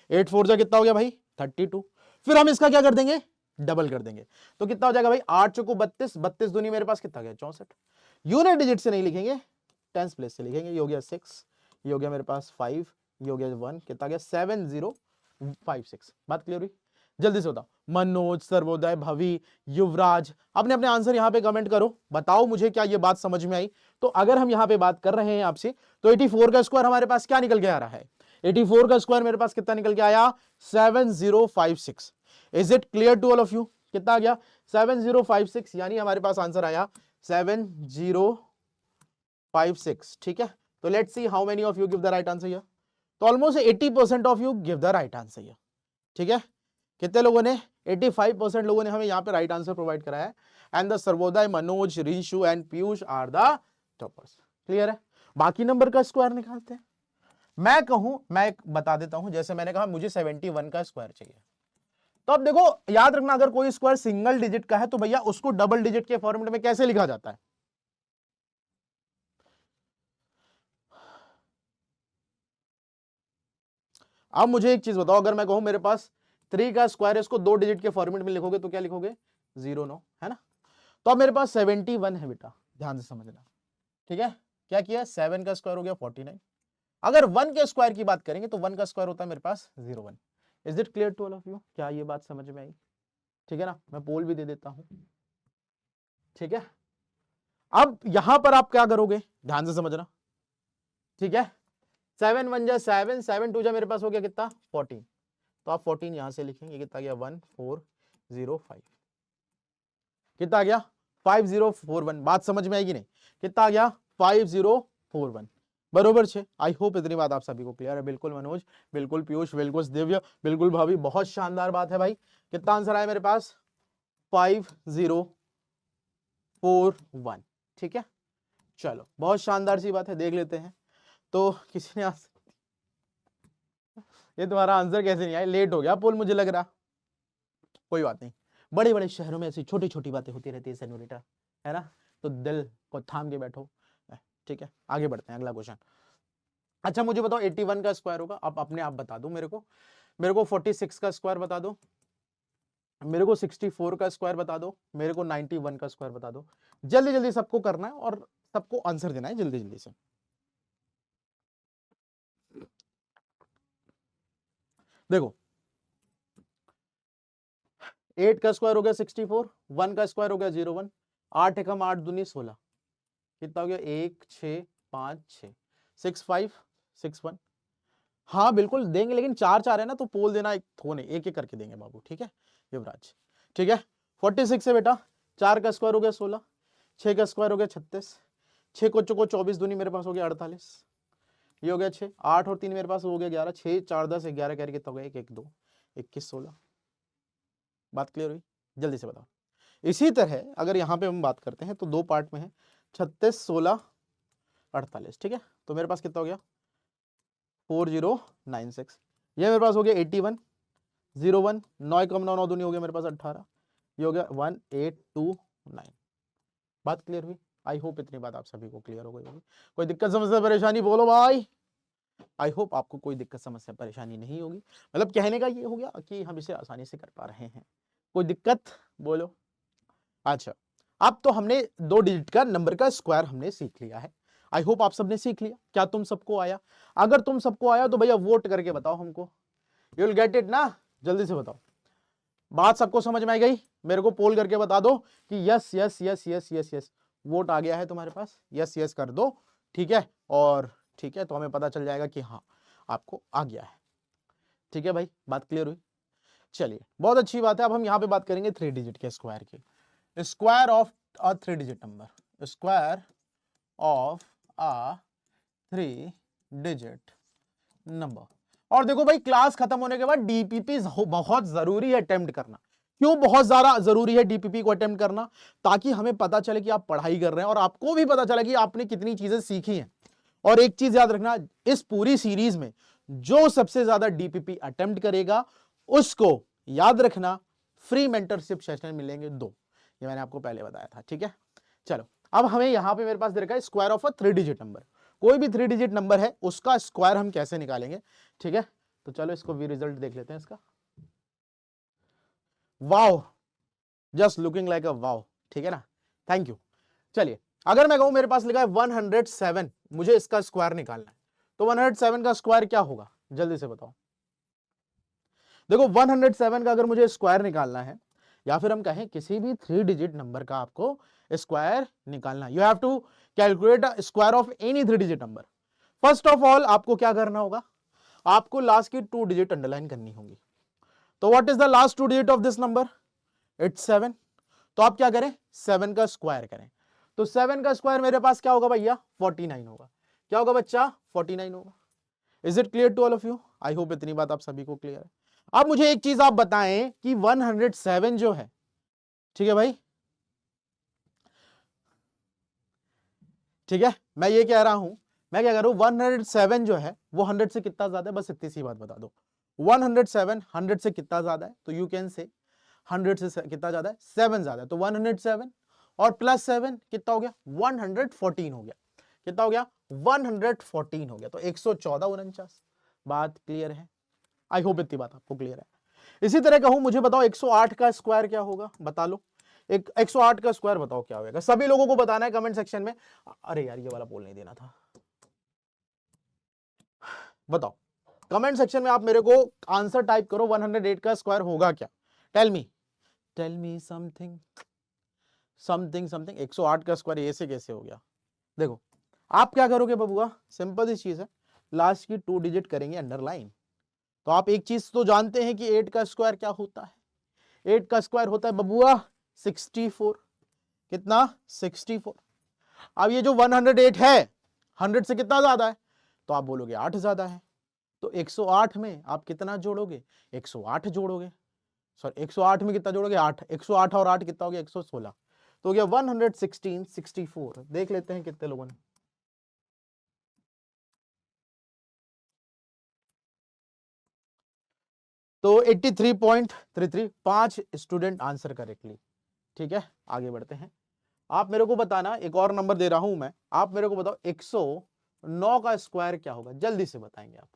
8 4 जा कितना हो गया भाई 32, फिर हम इसका क्या कर देंगे, डबल कर देंगे। तो कितना हो जाएगा भाई 8 चौको 32, 32 दूनी मेरे पास कितना गया 64। यूनिट डिजिट से नहीं लिखेंगे, टेंस प्लेस से लिखेंगे। ये हो गया 6, ये हो गया मेरे पास 5, ये हो गया 1, कितना गया 7056। बात क्लियर हुई? जल्दी से बताओ, मनोज, सर्वोदय, भवि, युवराज, अपने अपने आंसर यहां पे कमेंट करो, बताओ मुझे क्या ये बात समझ में आई। तो अगर हम यहां पे बात कर रहे हैं आपसे, तो 84 का स्क्वायर हमारे पास क्या निकल के आ रहा है, 84 का स्क्वायर मेरे पास कितना निकल के आया 7056। Is it clear to all of you? कितना आ गया 7056, यानी हमारे पास आंसर आया 7056, ठीक है। तो let's see how many of you give the right answer here. तो almost 80% of you give the right answer here, ठीक है। कितने लोगों ने, 85% लोगों ने हमें यहां पे राइट आंसर प्रोवाइड कराया है। And the Sarvoday, Manoj, Rishu and Piyush are the toppers. Clear है? बाकी नंबर का स्क्वायर निकालते हैं। मैं कहूं, मैं बता देता हूं, जैसे मैंने कहा मुझे 71 का स्क्वायर चाहिए। तो अब देखो याद रखना, अगर कोई स्क्वायर सिंगल डिजिट का है तो भैया उसको डबल डिजिट के फॉर्मेट में कैसे लिखा जाता है। अब मुझे एक चीज बताओ, अगर मैं कहूं मेरे पास 3 का स्क्वायर है, इसको 2 डिजिट के फॉर्मेट में लिखोगे तो क्या लिखोगे 09, है ना। तो अब मेरे पास 71 है बेटा, ध्यान से समझना, ठीक है। क्या किया, 7 का स्क्वायर हो गया 49। अगर 1 के स्क्वायर की बात करेंगे तो 1 का स्क्वायर होता है मेरे पास 01। Is it clear to all of you? क्या ये बात समझ में आई? ठीक है ना, मैं पोल भी दे देता हूं, ठीक है। अब यहां पर आप क्या करोगे, ध्यान से समझना, ठीक है। 7 1 जा 7, 7 2 जा मेरे पास हो गया कितना 14। तो आप 14 यहां से लिखेंगे, कितना गया 1405, कितना आ गया 5041। बात समझ में आएगी नहीं, कितना आ गया 5041 बरोबर 6। आई होप इतनी बात आप सभी को क्लियर है। बिल्कुल मनोज, बिल्कुल पीयूष, बिल्कुल दिव्य, बिल्कुल भाभी, बहुत शानदार बात है भाई। कितना आंसर आया मेरे पास 5041, ठीक है। चलो बहुत शानदार सी बात है, देख लेते हैं। तो किसी ने ये तुम्हारा आंसर कैसे नहीं आया, लेट हो गया पोल मुझे लग रहा, कोई बात नहीं, बड़े बड़े शहरों में ऐसी छोटी छोटी बातें होती रहती है सेनोरिटा, है ना। तो दिल को थाम के बैठो, ठीक है। आगे बढ़ते हैं, अगला क्वेश्चन। अच्छा मुझे बताओ 81 का स्क्वायर होगा, अब अपने आप बता दो मेरे को 46 का स्क्वायर बता दो, मेरे को 64 का स्क्वायर बता दो, मेरे को 91 का स्क्वायर बता दो। जल्दी जल्दी सबको करना है और सबको आंसर देना है जल्दी जल्दी से। देखो 8 का स्क्वायर हो गया 64, 1 का स्क्वायर हो गया 01, 8 एकम 8 दूनी 16, कितना हो गया 1 6 5 6 6 5 6 1। हाँ बिल्कुल देंगे, लेकिन 4 4 है ना, तो पोल देना एक थो नहीं, एक एक करके देंगे बाबू, ठीक है युवराज, ठीक है। 46 है बेटा, 4 का स्क्वायर हो गया 16, 6 का स्क्वायर हो गया 36, 6 को चौको 24 दूनी मेरे पास हो गया 48, ये हो गया 6, 8 और 3 मेरे पास हो गया 11, 6 4 10 11 कैरी कितना हो गया 1 1 2 21 16। बात क्लियर हुई? जल्दी से बताओ। इसी तरह अगर यहाँ पे हम बात करते हैं तो 2 पार्ट में है, 36 16 48, ठीक है। तो मेरे पास कितना हो गया 4096, ये मेरे पास हो गया 81 01, 9 कम 9 9 दूनी हो गया मेरे पास 18, ये हो गया 1829। बात क्लियर हुई? आई होप इतनी बात आप सभी को क्लियर हो गई होगी। कोई दिक्कत समस्या परेशानी बोलो भाई। आई होप आपको कोई दिक्कत समस्या परेशानी नहीं होगी। मतलब कहने का ये हो गया कि हम इसे आसानी से कर पा रहे हैं। कोई दिक्कत बोलो। अच्छा, अब तो हमने 2 डिजिट का नंबर का स्क्वायर हमने सीख लिया है। आई होप आप सबने सीख लिया। क्या तुम सबको आया? अगर तुम सबको आया तो भैया वोट करके बताओ हमको। यू विल गेट इट ना, जल्दी से बताओ। बात सबको समझ में आई गई? मेरे को पोल करके बता दो कि yes yes yes yes yes yes, vote आ गया है तुम्हारे पास, यस यस कर दो, ठीक है। और ठीक है, तो हमें पता चल जाएगा कि हाँ आपको आ गया है। ठीक है भाई, बात क्लियर हुई? चलिए, बहुत अच्छी बात है। अब हम यहाँ पे बात करेंगे 3 डिजिट के स्क्वायर की। Square of a 3 digit number, square of a 3 digit number. और देखो भाई, क्लास खत्म होने के बाद डीपीपी बहुत जरूरी है अटेम्प्ट करना। क्यों बहुत ज्यादा जरूरी है डीपीपी को अटेम्प्ट करना? ताकि हमें पता चले कि आप पढ़ाई कर रहे हैं और आपको भी पता चले कि आपने कितनी चीजें सीखी हैं। और एक चीज याद रखना, इस पूरी सीरीज में जो सबसे ज्यादा डीपीपी अटेम्प्ट करेगा उसको याद रखना फ्री मेंटरशिप सेशन मिलेंगे 2। ये मैंने आपको पहले बताया था, ठीक है। चलो, अब हमें यहां पे मेरे पास दे रखा है square of a 3 digit number. कोई भी 3 डिजिट नंबर है उसका स्क्वायर हम कैसे निकालेंगे, ठीक है। तो चलो इसको भी रिजल्ट देख लेते हैं इसका। Wow, just looking like a wow, ठीक है ना, थैंक यू। चलिए, अगर मैं कहूं मेरे पास लिखा है 107, मुझे इसका स्क्वायर निकालना है, तो 107 का स्क्वायर क्या होगा, जल्दी से बताओ। देखो 107 का अगर मुझे स्क्वायर निकालना है, या फिर हम कहें किसी भी 3 डिजिट नंबर का आपको स्क्वायर निकालना है, you have to calculate square of any 3 digit number. First of all आपको क्या करना होगा, आपको लास्ट की 2 डिजिट अंडरलाइन करनी होगी। तो what is the last 2 digit of this number, it's 7। तो आप क्या करें, 7 का स्क्वायर करें। तो 7 का स्क्वायर मेरे पास क्या होगा भैया, 49 होगा। क्या होगा बच्चा, 49 होगा। Is it clear to all of you? I hope इतनी बात आप सभी को क्लियर है। अब मुझे एक चीज आप बताएं कि 107 जो है, ठीक है भाई, ठीक है, मैं ये कह रहा हूं, मैं क्या कर रहा हूं, 107 जो है वो 100 से कितना ज्यादा है, बस इतनी सी बात बता दो। 107 100 से कितना ज्यादा है, तो यू कैन से 100 से कितना ज्यादा है, 7 ज्यादा है। तो 107 और प्लस 7 कितना हो गया, 114 हो गया। कितना हो गया, 114 हो गया। तो 114 49। बात क्लियर है? आई होप इतनी बात आपको क्लियर है। इसी तरह कहूं, मुझे बताओ 108 का स्क्वायर क्या होगा, बता लो। एक 108 का स्क्वायर बताओ क्या होगा, सभी लोगों को बताना है कमेंट सेक्शन में। अरे यार, ये वाला बोल नहीं देना था। बताओ कमेंट सेक्शन में, आप मेरे को आंसर टाइप करो, 108 का स्क्वायर होगा क्या। Tell me something something something. 108 का स्क्वायर ऐसे कैसे हो गया? देखो, आप क्या करोगे बबुआ, सिंपल सी चीज है, लास्ट की 2 डिजिट करेंगे अंडरलाइन। तो आप एक चीज तो जानते हैं कि 8 का स्क्वायर क्या होता है। 8 का स्क्वायर होता है बबुआ 64। कितना, 64। अब ये जो 108 है, 100 से कितना ज्यादा है, तो आप बोलोगे 8 ज्यादा है। तो 108 में आप कितना जोड़ोगे, 108 जोड़ोगे। सॉरी, 108 में कितना जोड़ोगे, 8। 108 और 8 कितना हो गया, 116। तो हो गया 116 64। देख लेते हैं कितने लोगों ने। तो 83.33, 5 स्टूडेंट आंसर करेक्टली। ठीक है, आगे बढ़ते हैं। आप मेरे को बताना, एक और नंबर दे रहा हूं मैं, आप मेरे को बताओ 109 का स्क्वायर क्या होगा, जल्दी से बताएंगे आप।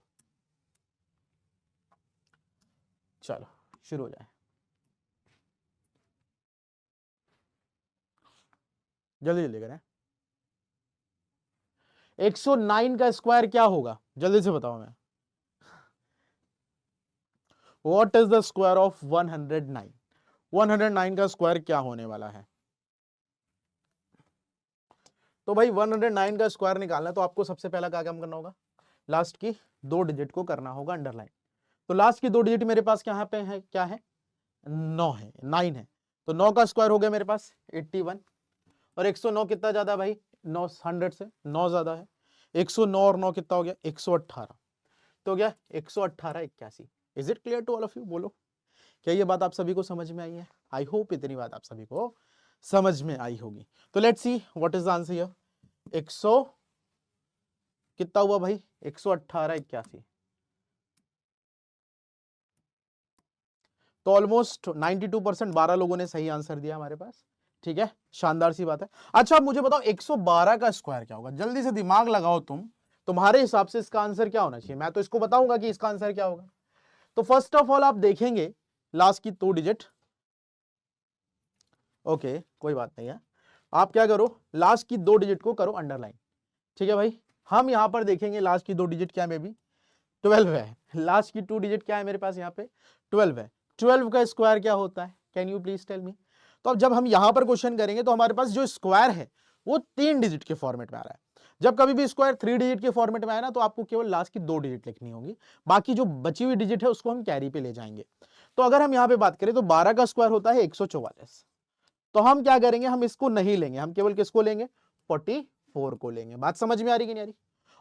चलो शुरू हो जाए, जल्दी जल्दी करें। 109 का स्क्वायर क्या होगा, जल्दी से बताओ मैं। What is the square of 109? 109 का स्क्वायर क्या होने वाला है? तो भाई 109 का स्क्वायर निकालना है, तो आपको सबसे पहला क्या काम करना होगा, लास्ट की 2 डिजिट को करना होगा अंडरलाइन। तो लास्ट की 2 डिजिट मेरे पास क्या पे है, क्या है, 9 है, 9 है। तो 9 का स्क्वायर हो गया मेरे पास 81। और 109 कितना ज्यादा भाई, 9 100 से 9 ज्यादा है। 109 और 9 कितना हो गया, 118। तो हो गया 118 81। Is it clear to all of you? बोलो, क्या ये बात आप सभी को समझ में आई है? आई होप इतनी बात आप सभी को समझ में आई होगी। तो let's see what is the answer here. 100 कितना हुआ भाई, 118 81। तो ऑलमोस्ट 92%, 12 लोगों ने सही आंसर दिया हमारे पास। ठीक है, शानदार सी बात है। अच्छा, अब मुझे बताओ 112 का स्क्वायर क्या होगा, जल्दी से दिमाग लगाओ तुम, तुम्हारे हिसाब से इसका आंसर क्या होना चाहिए? मैं तो इसको बताऊंगा कि इसका आंसर क्या होगा। तो फर्स्ट ऑफ ऑल आप देखेंगे लास्ट की 2 डिजिट, ओके कोई बात नहीं है, आप क्या करो लास्ट की 2 डिजिट को करो अंडरलाइन, ठीक है भाई। हम यहां पर देखेंगे लास्ट की 2 डिजिट क्या है, मे बी 12 है, लास्ट की 2 डिजिट क्या है मेरे पास यहाँ पे 12 है। 12 का स्क्वायर क्या होता है, can you please tell me? तो अब जब हम यहां पर क्वेश्चन करेंगे तो हमारे पास जो स्क्वायर है वो 3 डिजिट के फॉर्मेट में आ रहा है। जब कभी भी स्क्वायर 3 डिजिट के फॉर्मेट में आए ना तो आपको केवल लास्ट की 2 डिजिट लिखनी होगी, बाकी जो बची हुई डिजिट है उसको हम कैरी पे ले जाएंगे। तो अगर हम यहाँ पे बात करें तो 12 का स्क्वायर होता है 144, तो हम क्या करेंगे, हम इसको नहीं लेंगे, हम केवल किसको लेंगे 44 को लेंगे। बात समझ में आ रही कि नहीं आ रही?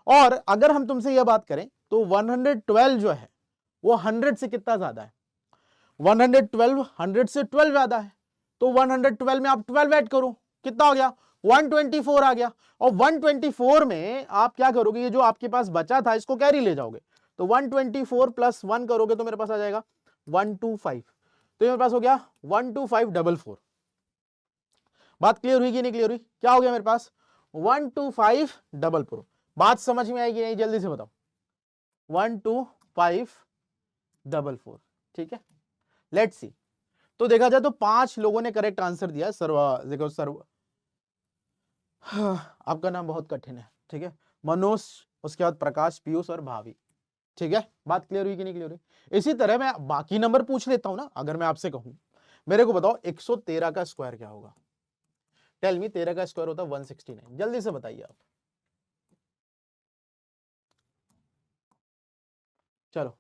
और अगर हम तुमसे यह बात करें तो 112 जो है वो 100 से कितना ज्यादा है, 112 100 से 12 ज्यादा है, तो 112 में आप 12 ऐड करो, कितना हो गया 124 आ गया। और 124 में आप क्या करोगे, ये जो आपके पास बचा था इसको कैरी ले जाओगे, तो 124 प्लस 1 करोगे तो मेरे पास आ जाएगा 125, तो मेरे पास हो गया 12544। बात क्लियर हुई कि नहीं क्लियर हुई? क्या हो गया मेरे पास 12544। बात समझ में आएगी नहीं, जल्दी से बताओ 12544, ठीक है। लेट्स सी, तो देखा जाए तो 5 लोगों ने करेक्ट आंसर दिया। देखो आपका नाम बहुत कठिन है, ठीक है, मनोज, उसके बाद प्रकाश, पीयूष और भावी, ठीक है। बात क्लियर हुई कि नहीं क्लियर हुई? इसी तरह मैं बाकी नंबर पूछ लेता हूं ना। अगर मैं आपसे कहूं मेरे को बताओ 113 का स्क्वायर क्या होगा, टेल मी। 13 का स्क्वायर होता है 169, जल्दी से बताइए आप। चलो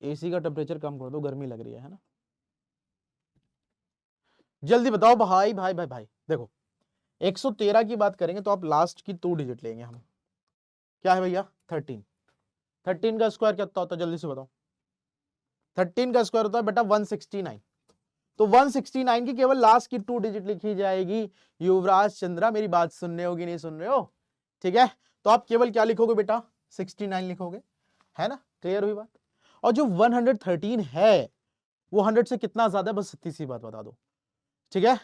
एसी का टेम्परेचर कम कर दो, गर्मी लग रही है ना। जल्दी बताओ भाई भाई भाई भाई। देखो 113 की बात करेंगे तो आप लास्ट की 2 डिजिट लेंगे हम, क्या है भैया 13। 13 का स्क्वायर कितना होता है जल्दी से बताओ? 13 का स्क्वायर होता है बेटा 169, तो 169 की केवल लास्ट की 2 डिजिट लिखी जाएगी। युवराज चंद्रा मेरी बात सुन रहे हो कि नहीं सुन रहे हो? ठीक है, तो आप केवल क्या लिखोगे बेटा 69 लिखोगे, है ना, क्लियर हुई बात। और जो 113 है वो 100 से कितना ज्यादा है, बस इतनी सी बात बता दो, ठीक है,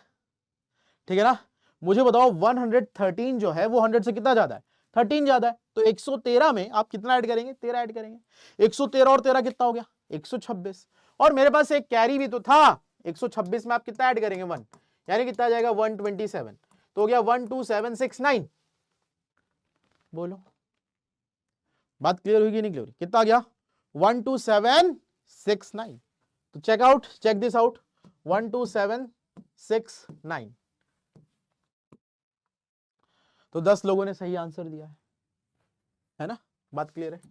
ठीक है ना। मुझे बताओ 113 जो है वो 100 से कितना ज्यादा है, 13 ज्यादा है, तो 113 में आप कितना ऐड करेंगे 13 ऐड करेंगे। 113 और 13 कितना हो गया 126, और मेरे पास एक कैरी भी तो था 126 में आप कितना ऐड करेंगे 1, यानी कितना आ जाएगा 127, तो हो गया 12769। बोलो बात क्लियर हुई कि नहीं क्लियर हुई? कितना आ गया 12769। तो check out, check this out 12769। तो 10 लोगों ने सही आंसर दिया है ना, बात क्लियर है।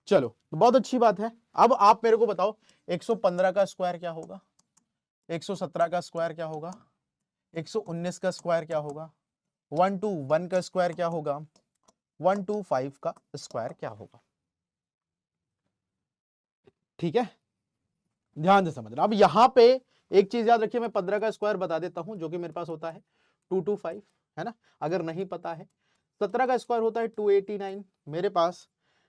चलो बहुत अच्छी बात है। अब आप मेरे को बताओ 115 का स्क्वायर क्या होगा, 117 का स्क्वायर क्या होगा, 119 का स्क्वायर क्या होगा, 121 का स्क्वायर क्या होगा, 125 का स्क्वायर क्या होगा? ठीक है, ध्यान से समझना। अब यहां पे एक चीज याद रखिए, मैं 15 का स्क्वायर बता देता हूं जो कि मेरे पास होता है 225, है ना, अगर नहीं पता है। 17 का स्क्वायर होता है 289, मेरे पास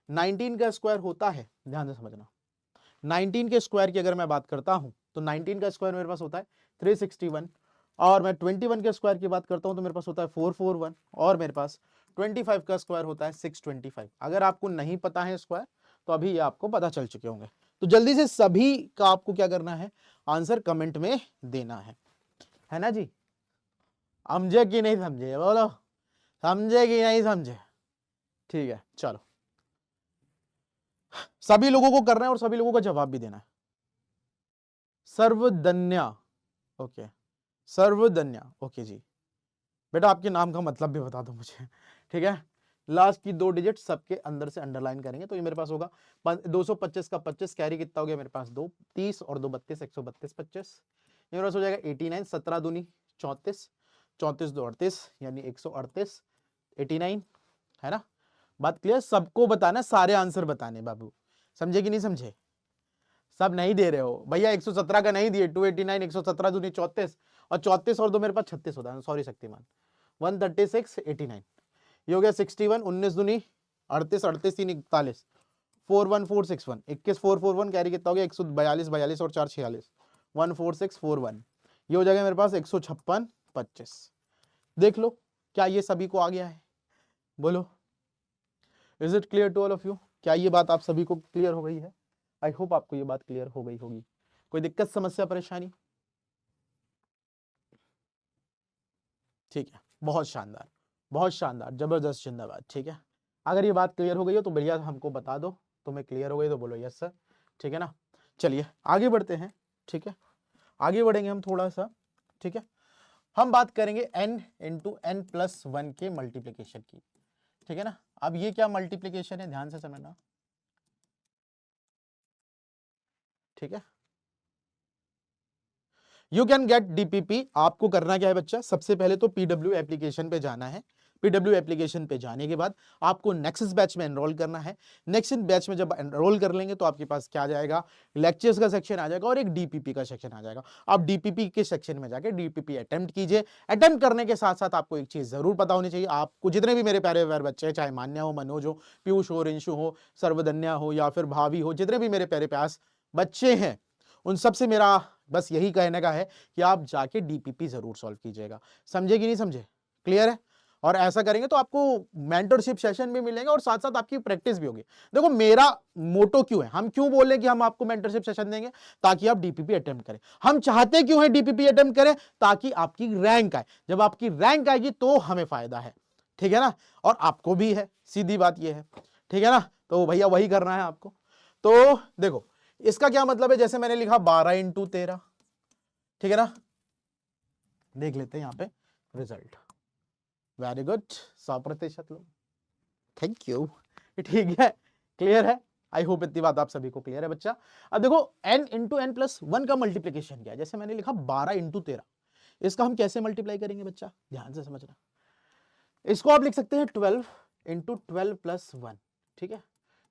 19 का स्क्वायर होता है, ध्यान से समझना, 19 के स्क्वायर की अगर मैं बात करता हूं तो 19 का स्क्वायर मेरे पास होता है 361, और मैं 21 के स्क्वायर की बात करता हूं तो मेरे पास होता है 441, और मेरे पास 25 का स्क्वायर होता है 625। अगर आपको नहीं पता है स्क्वायर तो अभी ये आपको पता चल चुके होंगे। तो जल्दी से सभी का आपको क्या करना है, आंसर कमेंट में देना है ना जी। समझे कि नहीं समझे, बोलो समझे कि नहीं समझे? ठीक है, चलो सभी लोगों को करना है और सभी लोगों को जवाब भी देना है। सर्वधन्या, ओके, सर्वधन्या, ओके जी। बेटा आपके नाम का मतलब भी बता दो मुझे, ठीक है। लास्ट की 2 डिजिट सबके अंदर से अंडरलाइन करेंगे, तो ये मेरे पास होगा 225 का 25 कैरी कितना हो गया मेरे पास 2, 30 और 2 32, 132 25, ये मेरे पास हो जाएगा 89, 17 दूनी 34, 34 2 38 यानी 138, 89, है ना। बात क्लियर? सबको बताना, सारे आंसर बताने बाबू, समझे कि नहीं समझे? सब नहीं दे रहे हो भैया, 117 का नहीं दिए, 289, 117 दूनी 34, और 34 और 2 मेरे पास 36 होता है, सॉरी शक्तिमान, 136 89, ये हो गया 61, 19 दूनी 38, 38 3 41, 41461, 21441 कैरी कितना हो गया 142, 42 और 4 46, 14641, ये हो जाएगा मेरे पास 156 25। देख लो क्या ये सभी को आ गया है, बोलो is it clear to all of you? क्या ये बात आप सभी को क्लियर हो गई है? आई होप आपको ये बात क्लियर हो गई होगी। कोई दिक्कत समस्या परेशानी? ठीक है, बहुत शानदार, बहुत शानदार, जबरदस्त, जिंदाबाद। ठीक है, अगर ये बात क्लियर हो गई हो तो बढ़िया हमको बता दो, तुम्हें क्लियर हो गई तो बोलो यस सर। ठीक है ना, चलिए आगे बढ़ते हैं। ठीक है, आगे बढ़ेंगे हम थोड़ा सा। ठीक है, हम बात करेंगे n इंटू एन प्लस 1 के मल्टीप्लीकेशन की। ठीक है ना, अब ये क्या मल्टीप्लीकेशन है, ध्यान से समझना। ठीक है, यू कैन गेट डीपीपी। आपको करना क्या है बच्चा, सबसे पहले तो पीडब्ल्यू एप्लीकेशन पे जाना है। पीडब्ल्यू एप्लीकेशन पे जाने के बाद आपको नेक्सस बैच में एनरोल करना है। नेक्स्ट बैच में जब एनरोल कर लेंगे तो आपके पास क्या आ जाएगा, लेक्चर्स का सेक्शन आ जाएगा और एक डीपीपी का सेक्शन आ जाएगा। आप डीपीपी के सेक्शन में जाके डीपीपी अटेम्प्ट कीजिए। अटेम्प्ट करने के साथ साथ आपको एक चीज जरूर पता होनी चाहिए, आपको जितने भी मेरे प्यारे प्यारे बच्चे हैं, चाहे मान्या हो, मनोज हो, पीयूष हो, रिंशु हो, सर्वधन्या हो या फिर भाभी हो, जितने भी मेरे प्यारे प्यास बच्चे हैं, उन सबसे मेरा बस यही कहने का है कि आप जाके डीपीपी जरूर सॉल्व कीजिएगा। समझे कि नहीं समझे? क्लियर है? और ऐसा करेंगे तो आपको मेंटरशिप सेशन भी मिलेंगे और साथ साथ आपकी प्रैक्टिस भी होगी। देखो मेरा मोटो क्यों है, हम क्यों बोल रहे हैं कि हम आपको मेंटरशिप सेशन देंगे, ताकि आप डीपीपी अटेम्प्ट करें। हम चाहते क्यों है डीपीपी अटेम्प्ट करें, ताकि आपकी रैंक आए। जब आपकी रैंक आएगी तो हमें फायदा है। ठीक है ना, और आपको भी है, सीधी बात यह है। ठीक है ना, तो भैया वही करना है आपको। तो देखो इसका क्या मतलब है, जैसे मैंने लिखा 12 इंटू 13। ठीक है ना, देख लेते हैं यहां पे रिजल्ट। वेरी गुड, 100% लोग, थैंक यू। ठीक है, क्लियर है? आई होप इतनी बात आप सभी को क्लियर है बच्चा। अब देखो n इंटू एन प्लस 1 का मल्टीप्लीकेशन क्या है, जैसे मैंने लिखा 12 इंटू 13, इसका हम कैसे मल्टीप्लाई करेंगे बच्चा, ध्यान से समझना। इसको आप लिख सकते हैं 12 इंटू 12 प्लस 1। ठीक है,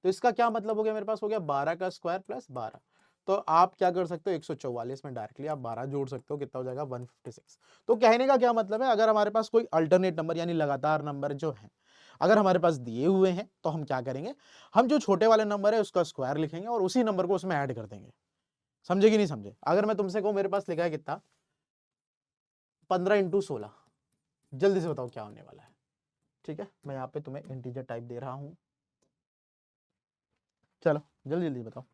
तो इसका क्या मतलब हो गया, मेरे पास हो गया 12 का स्क्वायर प्लस 12। तो आप क्या कर सकते हो, 144 में डायरेक्टली आप 12 जोड़ सकते हो, कितना हो जाएगा 156। तो कहने का क्या मतलब है, अगर हमारे पास कोई अल्टरनेट नंबर यानी लगातार नंबर जो है अगर हमारे पास दिए हुए हैं तो हम क्या करेंगे, हम जो छोटे वाले नंबर है उसका स्क्वायर लिखेंगे और उसी नंबर को उसमें ऐड कर देंगे। समझे कि नहीं समझे? अगर मैं तुमसे कहूं मेरे पास लिखा है कितना 15 इंटू 16, जल्दी से बताओ क्या होने वाला है। ठीक है, मैं यहाँ पे तुम्हें इंटीजर टाइप दे रहा हूं, चलो जल्दी जल्दी बताओ।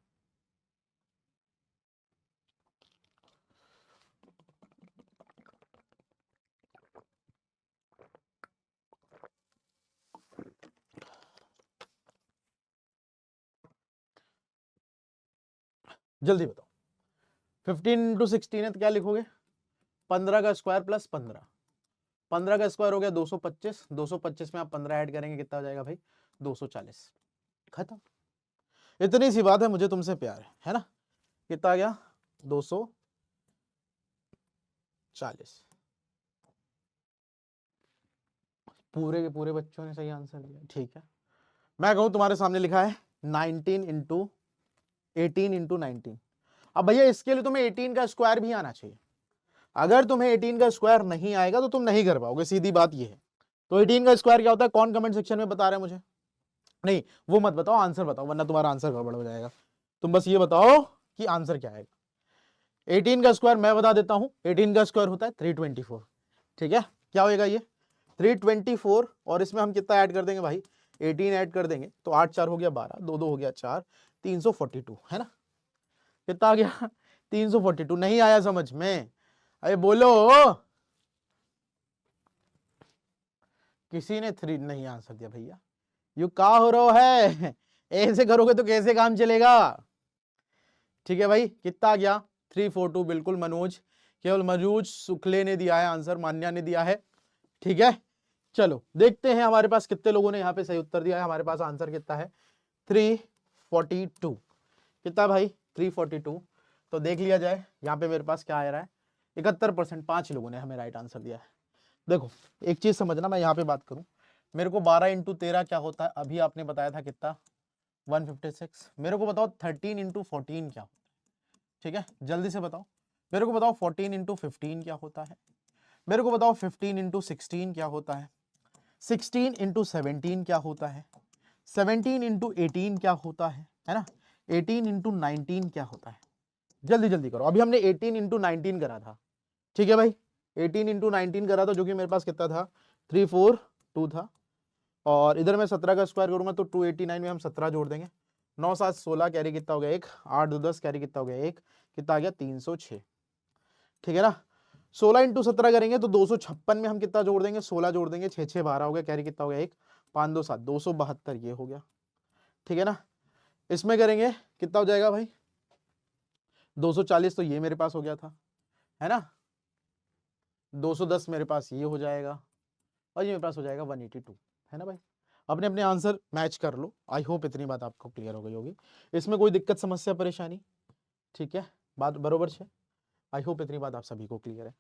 जल्दी बताओ। 15 इंटू 16 है तो क्या लिखोगे, 15 का स्क्वायर प्लस 15, 15 का स्क्वायर हो गया 225, 225 में आप 15 ऐड करेंगे कितना हो जाएगा भाई 240। खत्म, इतनी सी बात है, मुझे तुमसे प्यार है ना। कितना आ गया 240। पूरे के पूरे बच्चों ने सही आंसर दिया। ठीक है, मैं कहूं तुम्हारे सामने लिखा है 19 इंटू 18 इंटू 19। अब भैया इसके लिए तुम्हें 18 का स्क्वायर भी आना चाहिए। अगर तुम्हें 18 का स्क्वायर नहीं आएगा तो तुम नहीं कर पाओगे, सीधी बात ये है। तो 18 का स्क्वायर क्या होता है, कौन कमेंट सेक्शन में बता रहा है मुझे? नहीं वो मत बताओ, आंसर बताओ, वरना तुम्हारा आंसर गड़बड़ हो जाएगा। तुम बस ये बताओ कि आंसर क्या आएगा। 18 का स्क्वायर मैं बता देता हूं, 18 का स्क्वायर होता है 324। ठीक है, क्या होएगा ये 324, और इसमें हम कितना ऐड कर देंगे भाई 18 ऐड कर देंगे तो 8 4 हो गया 12, 2 2 हो गया 4, 342 है ना। कितना आ गया 342। नहीं आया समझ में? अरे बोलो, किसी ने 3 नहीं आंसर दिया भैया। यू का हो रहा है, ऐसे करोगे तो कैसे काम चलेगा। ठीक है भाई, कितना आ गया 342, बिल्कुल मनोज, केवल मनोज शुक्ले ने दिया है आंसर, मान्या ने दिया है। ठीक है, चलो देखते हैं हमारे पास कितने लोगों ने यहाँ पे सही उत्तर दिया है। हमारे पास आंसर कितना है 342। कितना भाई 342। तो देख लिया जाए यहाँ पे मेरे पास क्या आ रहा है 71%, 5 लोगों ने हमें राइट आंसर दिया है। देखो एक चीज समझना, मैं यहाँ पे बात करूं, मेरे को 12 इंटू 13 क्या होता है, अभी आपने बताया था कितना 156। मेरे को बताओ 13 इंटू 14 क्या होता है। ठीक है, जल्दी से बताओ। मेरे को बताओ 14 इंटू 15 क्या होता है। मेरे को बताओ 15 इंटू 16 क्या होता है। 16 इंटू 17 क्या होता है। 17 इंटू 18 क्या होता है। है ना। 18 इंटू 19 क्या होता है, जल्दी जल्दी करो। अभी हमने 18 इंटू 19 करा था, ठीक है भाई, 18 इंटू 19 करा था, जो कि मेरे पास कितना था, 342 था। और इधर मैं 17 का स्क्वायर करूंगा तो 289 में हम 17 जोड़ देंगे। 9 7 16 कैरी कितना हो गया 1, 8 2 10 कैरी कितना हो गया 1, कितना आ गया 306, ठीक है ना। 16 इंटू 17 करेंगे तो 256 में हम कितना जोड़ देंगे, 16 जोड़ देंगे, 6 6 12 हो गया, कैरी कितना हो गया 1, 5 2 7 272 ये हो गया, ठीक है ना। इसमें करेंगे कितना हो जाएगा भाई 240, तो ये मेरे पास हो गया था, है ना। 210 मेरे पास ये हो जाएगा, और ये मेरे पास हो जाएगा 182, है ना भाई। अपने अपने आंसर मैच कर लो। आई होप इतनी बात आपको क्लियर हो गई होगी, इसमें कोई दिक्कत समस्या परेशानी, ठीक है, बात बरोबर है। आई होप इतनी बात आप सभी को क्लियर है।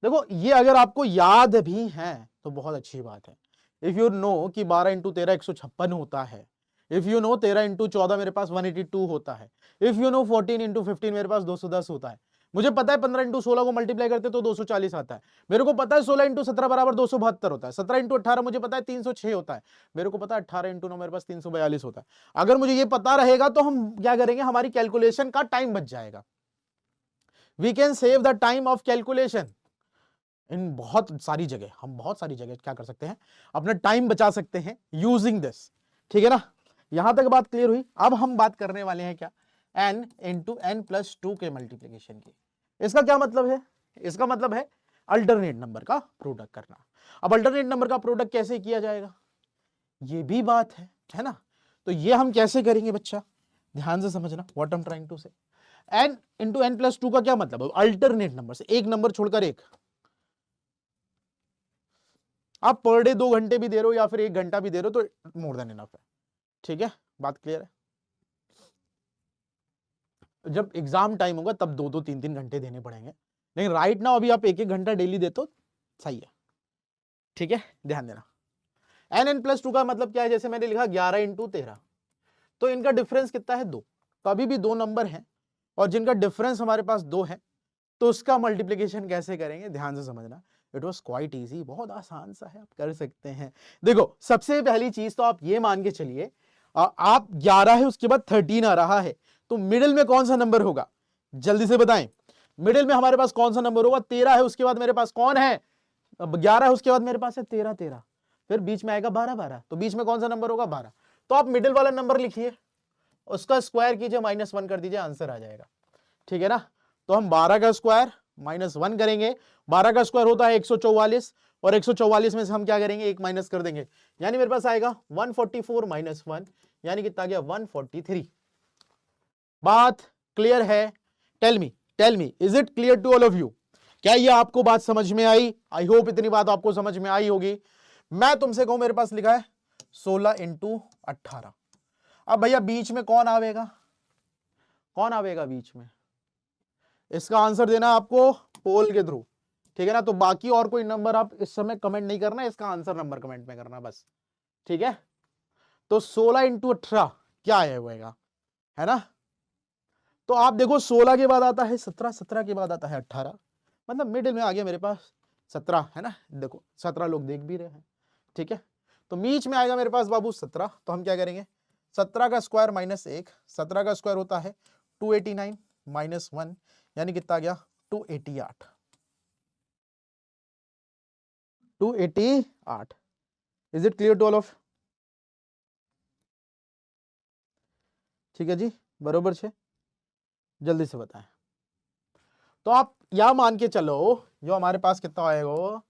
देखो ये अगर आपको याद भी है तो बहुत अच्छी बात है। इफ यू नो कि 12 इंटू 13 156 होता है, इफ यू नो 13 इंटू 14 मेरे पास 182 होता है, इफ यू नो 14 इंटू 15 मेरे पास 210 होता है, मुझे पता है 15 इंटू 16 को मल्टीप्लाई करते तो 240 आता है, मेरे को पता है 16 इंटू 17 बराबर 272 होता है, 17 इंटू 18 मुझे पता है 306 होता है, मेरे को पता है 18 इंटू 9 मेरे पास 342 होता है। अगर मुझे ये पता रहेगा तो हम क्या करेंगे, हमारी कैलकुलेशन का टाइम बच जाएगा। We can save the time of calculation in बहुत सारी जगह, हम बहुत सारी जगह क्या कर सकते हैं, अपना टाइम बचा सकते हैं यूजिंग दिस, ठीक है ना। यहां तक बात क्लियर हुई। अब हम बात करने वाले हैं क्या, n इंटू एन प्लस 2 के मल्टीप्लीकेशन की। इसका क्या मतलब है, इसका मतलब है अल्टरनेट नंबर का प्रोडक्ट करना। अब अल्टरनेट नंबर का प्रोडक्ट कैसे किया जाएगा, ये भी बात है ना। तो ये हम कैसे करेंगे बच्चा, ध्यान से समझना what I am trying to say. n into N plus 2 का क्या मतलब है, अल्टरनेट नंबर से एक नंबर छोड़कर एक। आप पर डे 2 घंटे भी दे रहे हो या फिर 1 घंटा भी दे रहे हो तो मोर देन इनफ है, ठीक है, बात क्लियर है। जब एग्जाम टाइम होगा तब 2 2 3 3 घंटे देने पड़ेंगे, लेकिन राइट नाउ अभी आप 1 1 घंटा डेली देते हो सही है, ठीक है, ध्यान देना। एन एन प्लस 2 का मतलब क्या है, जैसे मैंने लिखा 11 इंटू 13, तो इनका डिफरेंस कितना है 2, तो अभी भी 2 नंबर हैं और जिनका डिफरेंस हमारे पास 2 है, तो उसका मल्टीप्लीकेशन कैसे करेंगे, ध्यान से समझना। इट वॉज क्वाइट ईजी, बहुत आसान सा है, आप कर सकते हैं। देखो सबसे पहली चीज तो आप ये मान के चलिए, आप 11 है उसके बाद 13 आ रहा है, तो मिडिल में कौन सा नंबर होगा, जल्दी से बताएं। मिडिल में हमारे पास कौन सा नंबर होगा, 13 है उसके बाद मेरे पास कौन है, 11 है उसके बाद मेरे पास है 13 13, फिर बीच में आएगा 12 12, तो बीच में कौन सा नंबर होगा 12। तो आप मिडिल वाला नंबर लिखिए, उसका स्क्वायर कीजिए, -1 कर दीजिए, आंसर आ जाएगा, ठीक है ना। तो हम 12 का स्क्वायर -1 करेंगे, 12 का स्क्वायर होता है 144, और 144 में से हम क्या करेंगे, एक माइनस कर देंगे, यानी मेरे पास आएगा 144 - 1, यानी कितना गया 143। बात क्लियर है, tell me is it clear to all of you, क्या ये आपको बात समझ में आई। आई होप इतनी बात आपको समझ में आई होगी। मैं तुमसे कहूं मेरे पास लिखा है 16 इंटू 18, अब भैया बीच में कौन आवेगा, कौन आवेगा बीच में, इसका आंसर देना आपको पोल के थ्रू, ठीक है ना। तो बाकी और कोई नंबर आप इस समय कमेंट नहीं करना, इसका आंसर नंबर कमेंट में करना बस, ठीक है। तो 16 इंटू 18 क्या आएगा, है ना। तो आप देखो 16 के बाद आता है 17, 17 के बाद आता है 18, मतलब मिडिल में आ गया मेरे पास 17, है ना। देखो 17 लोग देख भी रहे हैं, ठीक है। तो बीच में आएगा मेरे पास बाबू 17, तो हम क्या करेंगे, 17 का स्क्वायर -1, 17 का स्क्वायर होता है 289 -1, यानी कितना आ गया 288, 288। Is it clear to all of, ठीक है जी, बरोबर है, जल्दी से बताएं। तो आप या मान के चलो जो हमारे पास कितना आएगा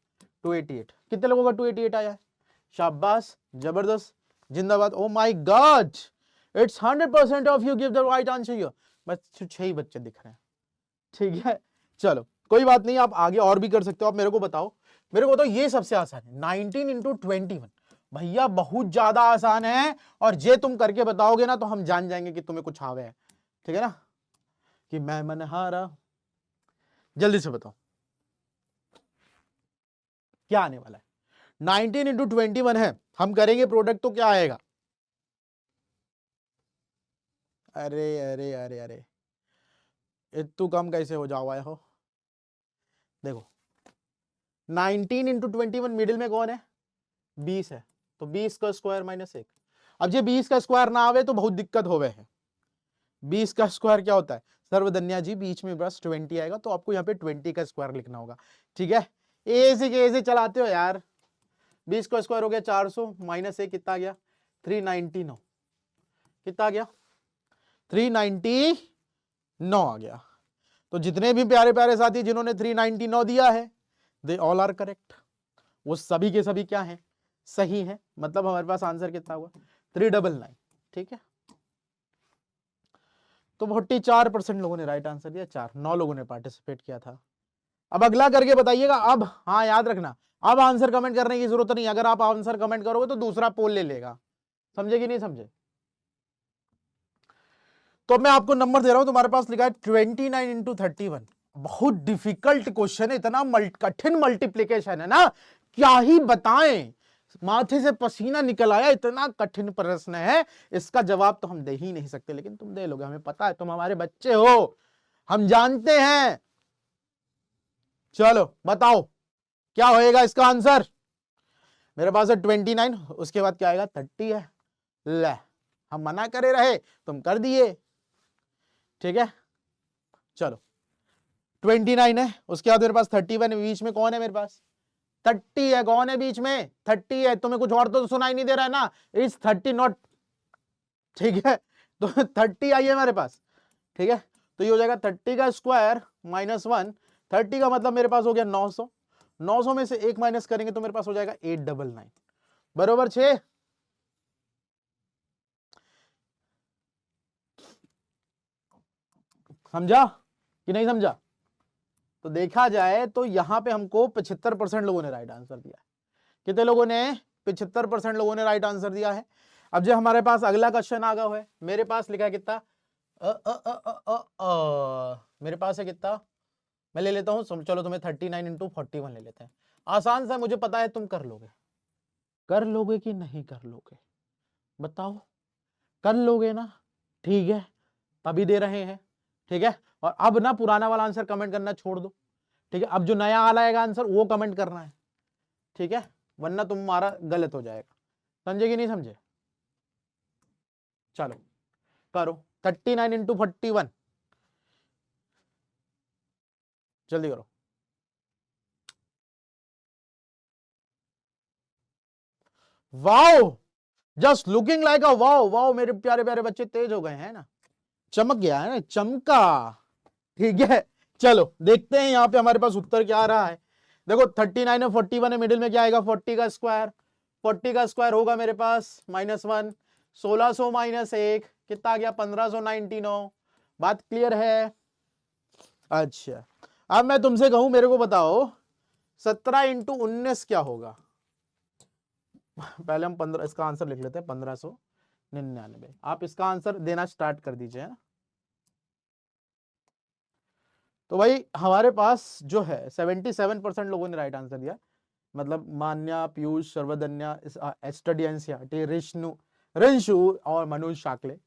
288, कितने लोगों का 288 आया है, शाबाश, जबरदस्त, जिंदाबाद। Oh my God, it's 100% of you give the right answer, बस 6 ही बच्चे दिख रहे हैं, ठीक है। चलो कोई बात नहीं, आप आगे और भी कर सकते हो। आप मेरे को बताओ, ये सबसे आसान है 19 इंटू 21, भैया बहुत ज्यादा आसान है, और जे तुम करके बताओगे ना तो हम जान जाएंगे कि तुम्हें कुछ आवे है, ठीक है ना, कि मैं मनहारा। जल्दी से बताओ क्या आने वाला है, 19 इंटू 21 है, हम करेंगे प्रोडक्ट तो क्या आएगा, अरे अरे अरे अरे इतू कम कैसे हो जाओ हो। देखो 19 इंटू 21 मिडिल में कौन है 20 है, तो 20 का स्क्वायर -1। अब ये 20 का स्क्वायर ना आवे तो बहुत दिक्कत होवे है, 20 का स्क्वायर क्या होता है सर्वधन्या जी, बीच में बस 20 आएगा, तो आपको यहाँ पे 20 का स्क्वायर लिखना होगा। ठीक है, ऐसे चलाते हो यार। 20 का स्क्वायर हो गया 400 माइनस 1 कितना आ गया 399, कितना आ गया 399 आ गया। तो जितने भी प्यारे प्यारे साथी जिन्होंने 399 दिया है, दे ऑल आर करेक्ट, वो सभी के सभी क्या हैं, सही है। मतलब हमारे पास आंसर कितना हुआ 399। ठीक है, तो 44% लोगों ने राइट आंसर दिया, 9 लोगों ने पार्टिसिपेट किया था। अब अगला करके बताइएगा। अब हाँ याद रखना, अब आंसर कमेंट करने की जरूरत नहीं, अगर आप आंसर कमेंट करोगे तो दूसरा पोल ले लेगा, समझे कि नहीं समझे। तो मैं आपको नंबर दे रहा हूं, तुम्हारे पास लिखा है 29 इंटू 31। बहुत डिफिकल्ट क्वेश्चन है, इतना कठिन मल्टीप्लीकेशन है ना, क्या ही बताएं, माथे से पसीना निकल आया, इतना कठिन प्रश्न है, इसका जवाब तो हम दे ही नहीं सकते, लेकिन तुम दे लोगे, हमें पता है, तुम हमारे बच्चे हो, हम जानते हैं। चलो बताओ क्या होएगा इसका आंसर। मेरे पास है 29, उसके बाद क्या आएगा 30 है। ले, हम मना करे रहे, तुम कर दिए। ठीक है, चलो 29 है, उसके बाद मेरे पास 31 है, बीच में कौन है मेरे पास 30 है, कौन है बीच में 30 है, तुम्हें कुछ और तो सुनाई नहीं दे रहा है ना, इज 30 नॉट। ठीक है, तो 30 आई है मेरे पास। ठीक है, तो ये हो जाएगा 30 का स्क्वायर -1, 30 का मतलब मेरे पास हो गया 900, 900 में से 1 माइनस करेंगे तो मेरे पास हो जाएगा 899 बरोबर 6। समझा कि नहीं समझा। तो देखा जाए तो यहां पे हमको 75% लोगों ने राइट आंसर दिया है। कितने लोगों ने 75% लोगों ने राइट आंसर दिया है। अब जो हमारे पास अगला क्वेश्चन आ गया है, मेरे पास लिखा है कितना मेरे पास है कितना, मैं ले लेता हूं, चलो तुम्हें 39 इंटू 41 ले लेते हैं, आसान सा, मुझे पता है तुम कर लोगे कि नहीं कर लोगे, बताओ, कर लोगे ना। ठीक है, तभी दे रहे हैं। ठीक है, और अब ना पुराना वाला आंसर कमेंट करना छोड़ दो। ठीक है, अब जो नया वाला आएगा आंसर वो कमेंट करना है। ठीक है, वरना तुम्हारा गलत हो जाएगा, समझे कि नहीं समझे। चलो करो 39 इंटू 41, जल्दी करो। Wow, just looking like a wow, wow मेरे प्यारे प्यारे बच्चे तेज हो गए हैं ना, चमक गया है ना, चमका। ठीक है, चलो देखते हैं यहां पे हमारे पास उत्तर क्या आ रहा है। देखो 39 है, 41 है, मिडिल में क्या आएगा 40 का स्क्वायर, 40 का स्क्वायर होगा मेरे पास -1, 1600 माइनस 1 कितना आ गया 1599। बात क्लियर है। अच्छा, अब मैं तुमसे कहूं, मेरे को बताओ 17 इंटू 19 क्या होगा। पहले हम 15, इसका आंसर लिख लेते हैं 1599। आप इसका आंसर देना स्टार्ट कर दीजिए, है ना। तो भाई हमारे पास जो है 77% लोगों ने राइट आंसर दिया, मतलब मान्या, पीयूष, सर्वधन्या, एस्टडियंसिया, रिष्णु, रिंशु और मनोज शाकले।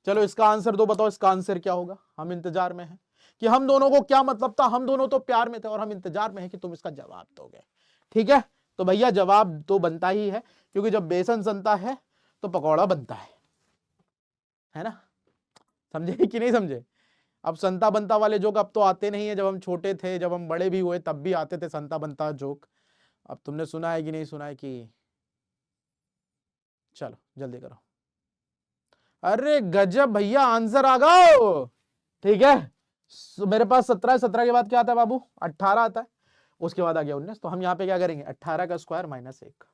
चलो इसका आंसर दो, बताओ इसका आंसर क्या होगा। हम इंतजार में हैं कि हम दोनों को क्या मतलब था, हम दोनों तो प्यार में थे और हम इंतजार में हैं कि तुम इसका जवाब दोगे। ठीक है, तो भैया जवाब तो बनता ही है, क्योंकि जब बेसन सनता है तो पकौड़ा बनता है ना। समझे कि नहीं समझे। अब संता बनता वाले जोक अब तो आते नहीं है, जब हम छोटे थे, जब हम बड़े भी हुए तब भी आते थे संता बनता जोक। अब तुमने सुना है कि नहीं सुना है कि, चलो जल्दी करो। अरे गजब भैया, आंसर आ गओ। ठीक है, मेरे पास 17 है, 17 के बाद क्या आता है बाबू 18 आता है, उसके बाद आ गया 19। तो हम यहाँ पे क्या करेंगे 18 का स्क्वायर -1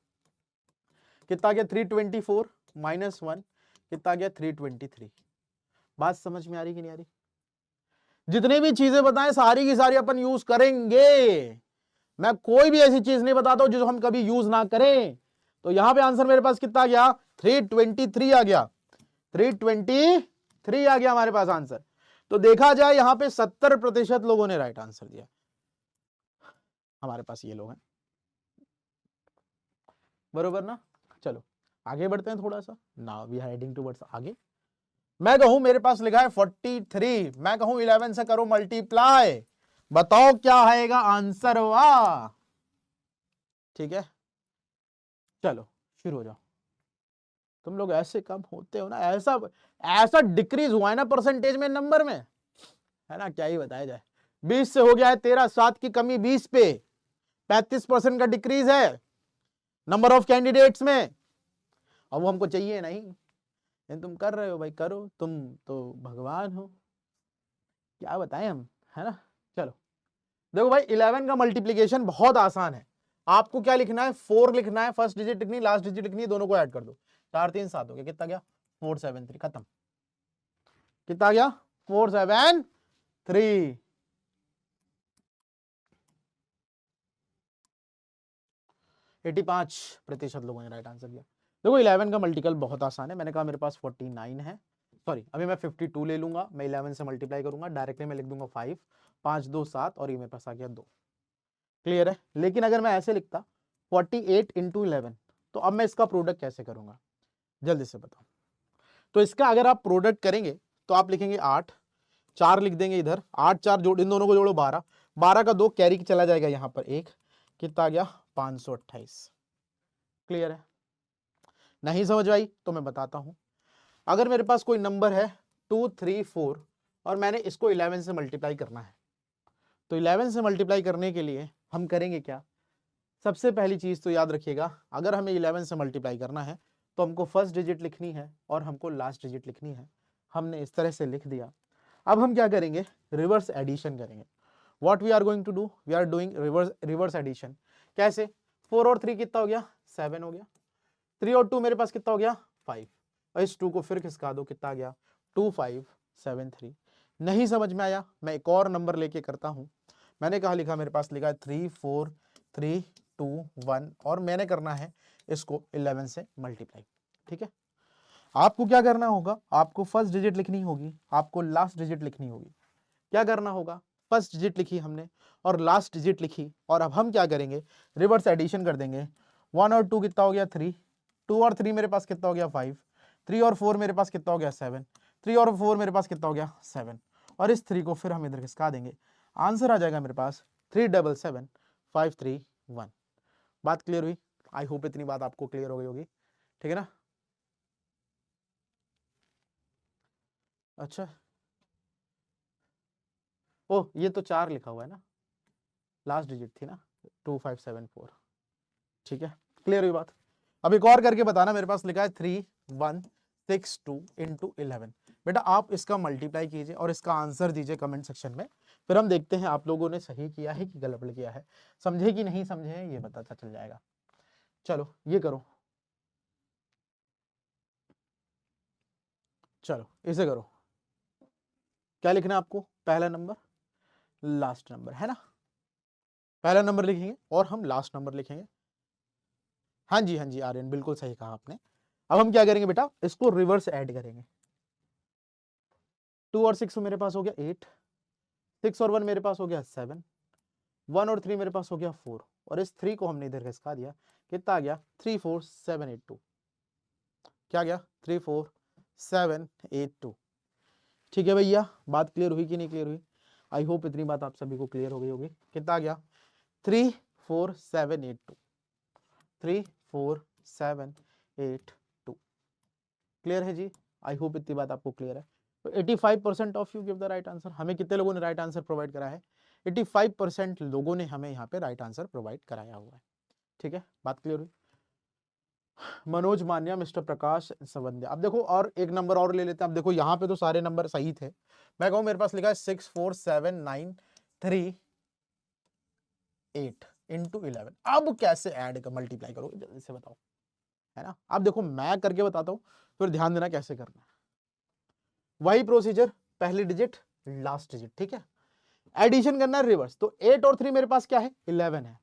कितना गया 324 -1 कितना गया 323। बात समझ में आ रही कि नहीं आ रही। जितनी भी चीजें बताएं सारी की सारी अपन यूज करेंगे, मैं कोई भी ऐसी चीज नहीं बताता हूं जो हम कभी यूज ना करें। तो यहां पे आंसर मेरे पास कितना आ गया 323 आ गया, 323 आ गया हमारे पास आंसर। तो देखा जाए यहां पे 70% लोगों ने राइट आंसर दिया, हमारे पास ये लोग हैं, बरोबर ना। चलो आगे बढ़ते हैं थोड़ा सा, now we are heading towards आगे। मैं कहूं मेरे पास लिखा है 43, मैं कहूं 11 से करो मल्टीप्लाई, बताओ क्या आएगा आंसर। वाह, ठीक है, चलो शुरू हो जाओ। तुम लोग ऐसे कम होते हो ना, ऐसा ऐसा डिक्रीज हुआ है ना परसेंटेज में, नंबर में, है ना, क्या ही बताया जाए। 20 से हो गया है 13, 7 की कमी 20 पे, 35% का डिक्रीज है नंबर ऑफ कैंडिडेट्स में। अब वो हमको चाहिए नहीं, लेकिन तुम कर रहे हो भाई, करो, तुम तो भगवान हो, क्या बताएं हम, है ना। चलो देखो भाई, 11 का मल्टीप्लीकेशन बहुत आसान है। आपको क्या लिखना है, 4 लिखना है, फर्स्ट डिजिट लिखनी, लास्ट डिजिट लिखनी, दोनों को ऐड कर दो। 4 3 7 हो गया, कितना गया 473, खत्म। कितना गया 473। 85% लोगों ने राइट आंसर दिया। देखो 11 का मल्टीपल बहुत आसान है, मैंने कहा मेरे पास 49 है, सॉरी अभी मैं 52 ले लूंगा, मैं 11 से मल्टीप्लाई करूंगा, डायरेक्टली मैं लिख दूंगा 5, 5 2 7, और ये मेरे पास आ गया 2। क्लियर है। लेकिन अगर मैं ऐसे लिखता 48 इंटू 11, तो अब मैं इसका प्रोडक्ट कैसे करूंगा, जल्दी से बताओ। तो इसका अगर आप प्रोडक्ट करेंगे तो आप लिखेंगे 8, 4 लिख देंगे इधर, 8 4 जोड़, इन दोनों को जोड़ो 12, 12 का 2 कैरी चला जाएगा यहाँ पर 1, कितना आ गया 528। क्लियर है। नहीं समझ आई तो मैं बताता हूं। अगर मेरे पास कोई नंबर है 2 3 4 और मैंने इसको 11 से मल्टीप्लाई करना है, तो 11 से मल्टीप्लाई करने के लिए हम करेंगे क्या, सबसे पहली चीज तो याद रखिएगा, अगर हमें 11 से मल्टीप्लाई करना है तो हमको फर्स्ट डिजिट लिखनी है और हमको लास्ट डिजिट लिखनी है। हमने इस तरह से लिख दिया। अब हम क्या करेंगे, रिवर्स एडिशन करेंगे। What we are going to do, we are doing reverse addition. कैसे, 4 और 3 कितना हो गया 7 हो गया, 3 और 2 मेरे पास कितना हो गया 5, और इस 2 को फिर खिसका दो, कितना आ गया 2 5 7 3। नहीं समझ में आया, मैं एक और नंबर लेके करता हूं। मैंने कहा लिखा, मेरे पास लिखा है 3 4 3 2 1, और मैंने करना है इसको 11 से मल्टीप्लाई। ठीक है, आपको क्या करना होगा, आपको फर्स्ट डिजिट लिखनी होगी, आपको लास्ट डिजिट लिखनी होगी। क्या करना होगा, फर्स्ट डिजिट लिखी हमने और लास्ट डिजिट लिखी, और अब हम क्या करेंगे, रिवर्स एडिशन कर देंगे। 1 और 2 कितना हो गया 3, 2 और 3 मेरे पास कितना हो गया 5, 3 और 4 मेरे पास कितना हो गया 7, 3 और 4 मेरे पास कितना हो गया 7, और इस 3 को फिर हम इधर खिसका देंगे। आंसर आ जाएगा मेरे पास 377531। बात क्लियर हुई, आई होप इतनी बात आपको क्लियर हो गई होगी। ठीक है ना। अच्छा, ओ ये तो 4 लिखा हुआ है ना, लास्ट डिजिट थी ना 2574। ठीक है, क्लियर हुई बात। अब एक और करके बताना, मेरे पास लिखा है 3162 इंटू 11। बेटा आप इसका मल्टीप्लाई कीजिए और इसका आंसर दीजिए कमेंट सेक्शन में, फिर हम देखते हैं आप लोगों ने सही किया है कि गलत किया है, समझे कि नहीं समझे ये बताता चल जाएगा। चलो ये करो, चलो इसे करो। क्या लिखना है आपको, पहला नंबर लास्ट नंबर, है ना। पहला नंबर लिखेंगे और हम लास्ट नंबर लिखेंगे। हाँ जी हाँ जी आर्यन, बिल्कुल सही कहा आपने। अब हम क्या करेंगे बेटा, इसको रिवर्स ऐड करेंगे। 2 और 6 मेरे पास हो गया 8, 6 और 1 मेरे पास हो गया 7, 1 और 3 मेरे पास हो गया 4, और इस 3 को हमने इधर खिसका दिया, कितना आ गया 34782। क्या गया 34782। ठीक है भैया, बात क्लियर हुई कि नहीं क्लियर हुई, आई होप इतनी बात आप सभी को क्लियर हो गई होगी। कितना आ गया 34782, 34782। क्लियर है जी, आई होप इतनी बात आपको क्लियर है। तो 85% of you give the right answer. हमें कितने लोगों ने राइट आंसर प्रोवाइड करा है, 85% लोगों ने हमें यहाँ पे राइट आंसर प्रोवाइड कराया हुआ है। ठीक है, बात क्लियर हुई। मनोज मान्या, मिस्टर प्रकाश सवंद्या। अब देखो और एक नंबर और ले लेते हैं। अब देखो यहाँ पे तो सारे नंबर सही थे, मैं कहूँ मेरे पास लिखा है 64793 इंटू 11। अब कैसे ऐड कर मल्टीप्लाई करोगे जल्दी से बताओ, है ना। अब देखो मैं करके बताता हूँ, फिर ध्यान देना कैसे करना है। वही प्रोसीजर, पहली डिजिट लास्ट डिजिट, ठीक है। एडिशन करना है रिवर्स, तो 8 और 3 मेरे पास क्या है 11 है,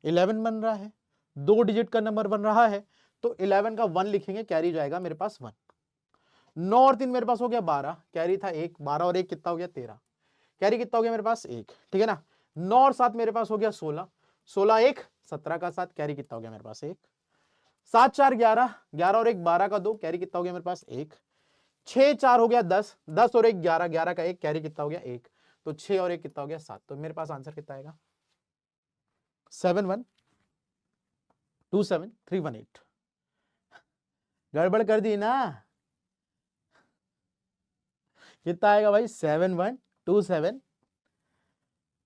11 बन रहा है, 2 डिजिट का नंबर बन रहा है, तो 11 का 1 लिखेंगे, कैरी जाएगा मेरे पास 1। 9 और 3 मेरे पास हो गया 12, कैरी था 1, 12 और 1 कितना हो गया 13, कैरी कितना हो गया मेरे पास 1, ठीक है ना। 9 और 7 मेरे पास हो गया 16, 16 1 17 का 7, कैरी कितना हो गया मेरे पास 1, 7 4 11, 11 और 1 12 का 2, कैरी कितना हो गया मेरे पास 1, 6 4 हो गया 10, 10 और 1 11, 11 का 1, कैरी कितना हो गया 1, तो 6 और 1 कितना हो गया 7, तो मेरे पास आंसर कितना आएगा 7127318। गड़बड़ कर दी ना। कितना आएगा भाई 7127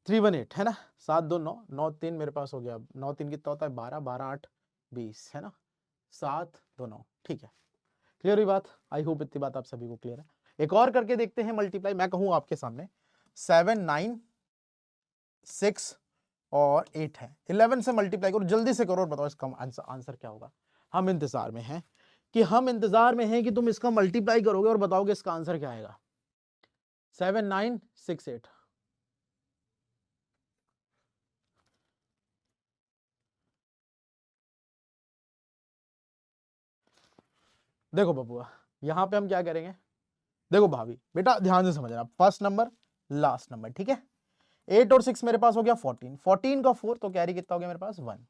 318 है ना। 7 2 9 9 3 मेरे पास हो गया। 9 3 कितना होता है 12 12 8 20 है ना। 7 2 9 ठीक है। क्लियर हुई बात। आई होप इतनी बात आप सभी को क्लियर है। एक और करके देखते हैं मल्टीप्लाई। मैं कहूँ आपके सामने 7 9 6 और 8 है। 11 से मल्टीप्लाई करो, जल्दी से करो और बताओ इसका आंसर क्या होगा। हम इंतजार में हैं कि तुम इसका मल्टीप्लाई करोगे और बताओगे इसका आंसर क्या आएगा। 7 9 6 8 देखो बबुआ, यहां पे हम क्या करेंगे। देखो भाभी बेटा ध्यान से समझना, फर्स्ट नंबर लास्ट नंबर ठीक है। 8 और 6 मेरे पास हो गया 14, 14 का 4 तो कैरी कितना हो गया मेरे पास 1।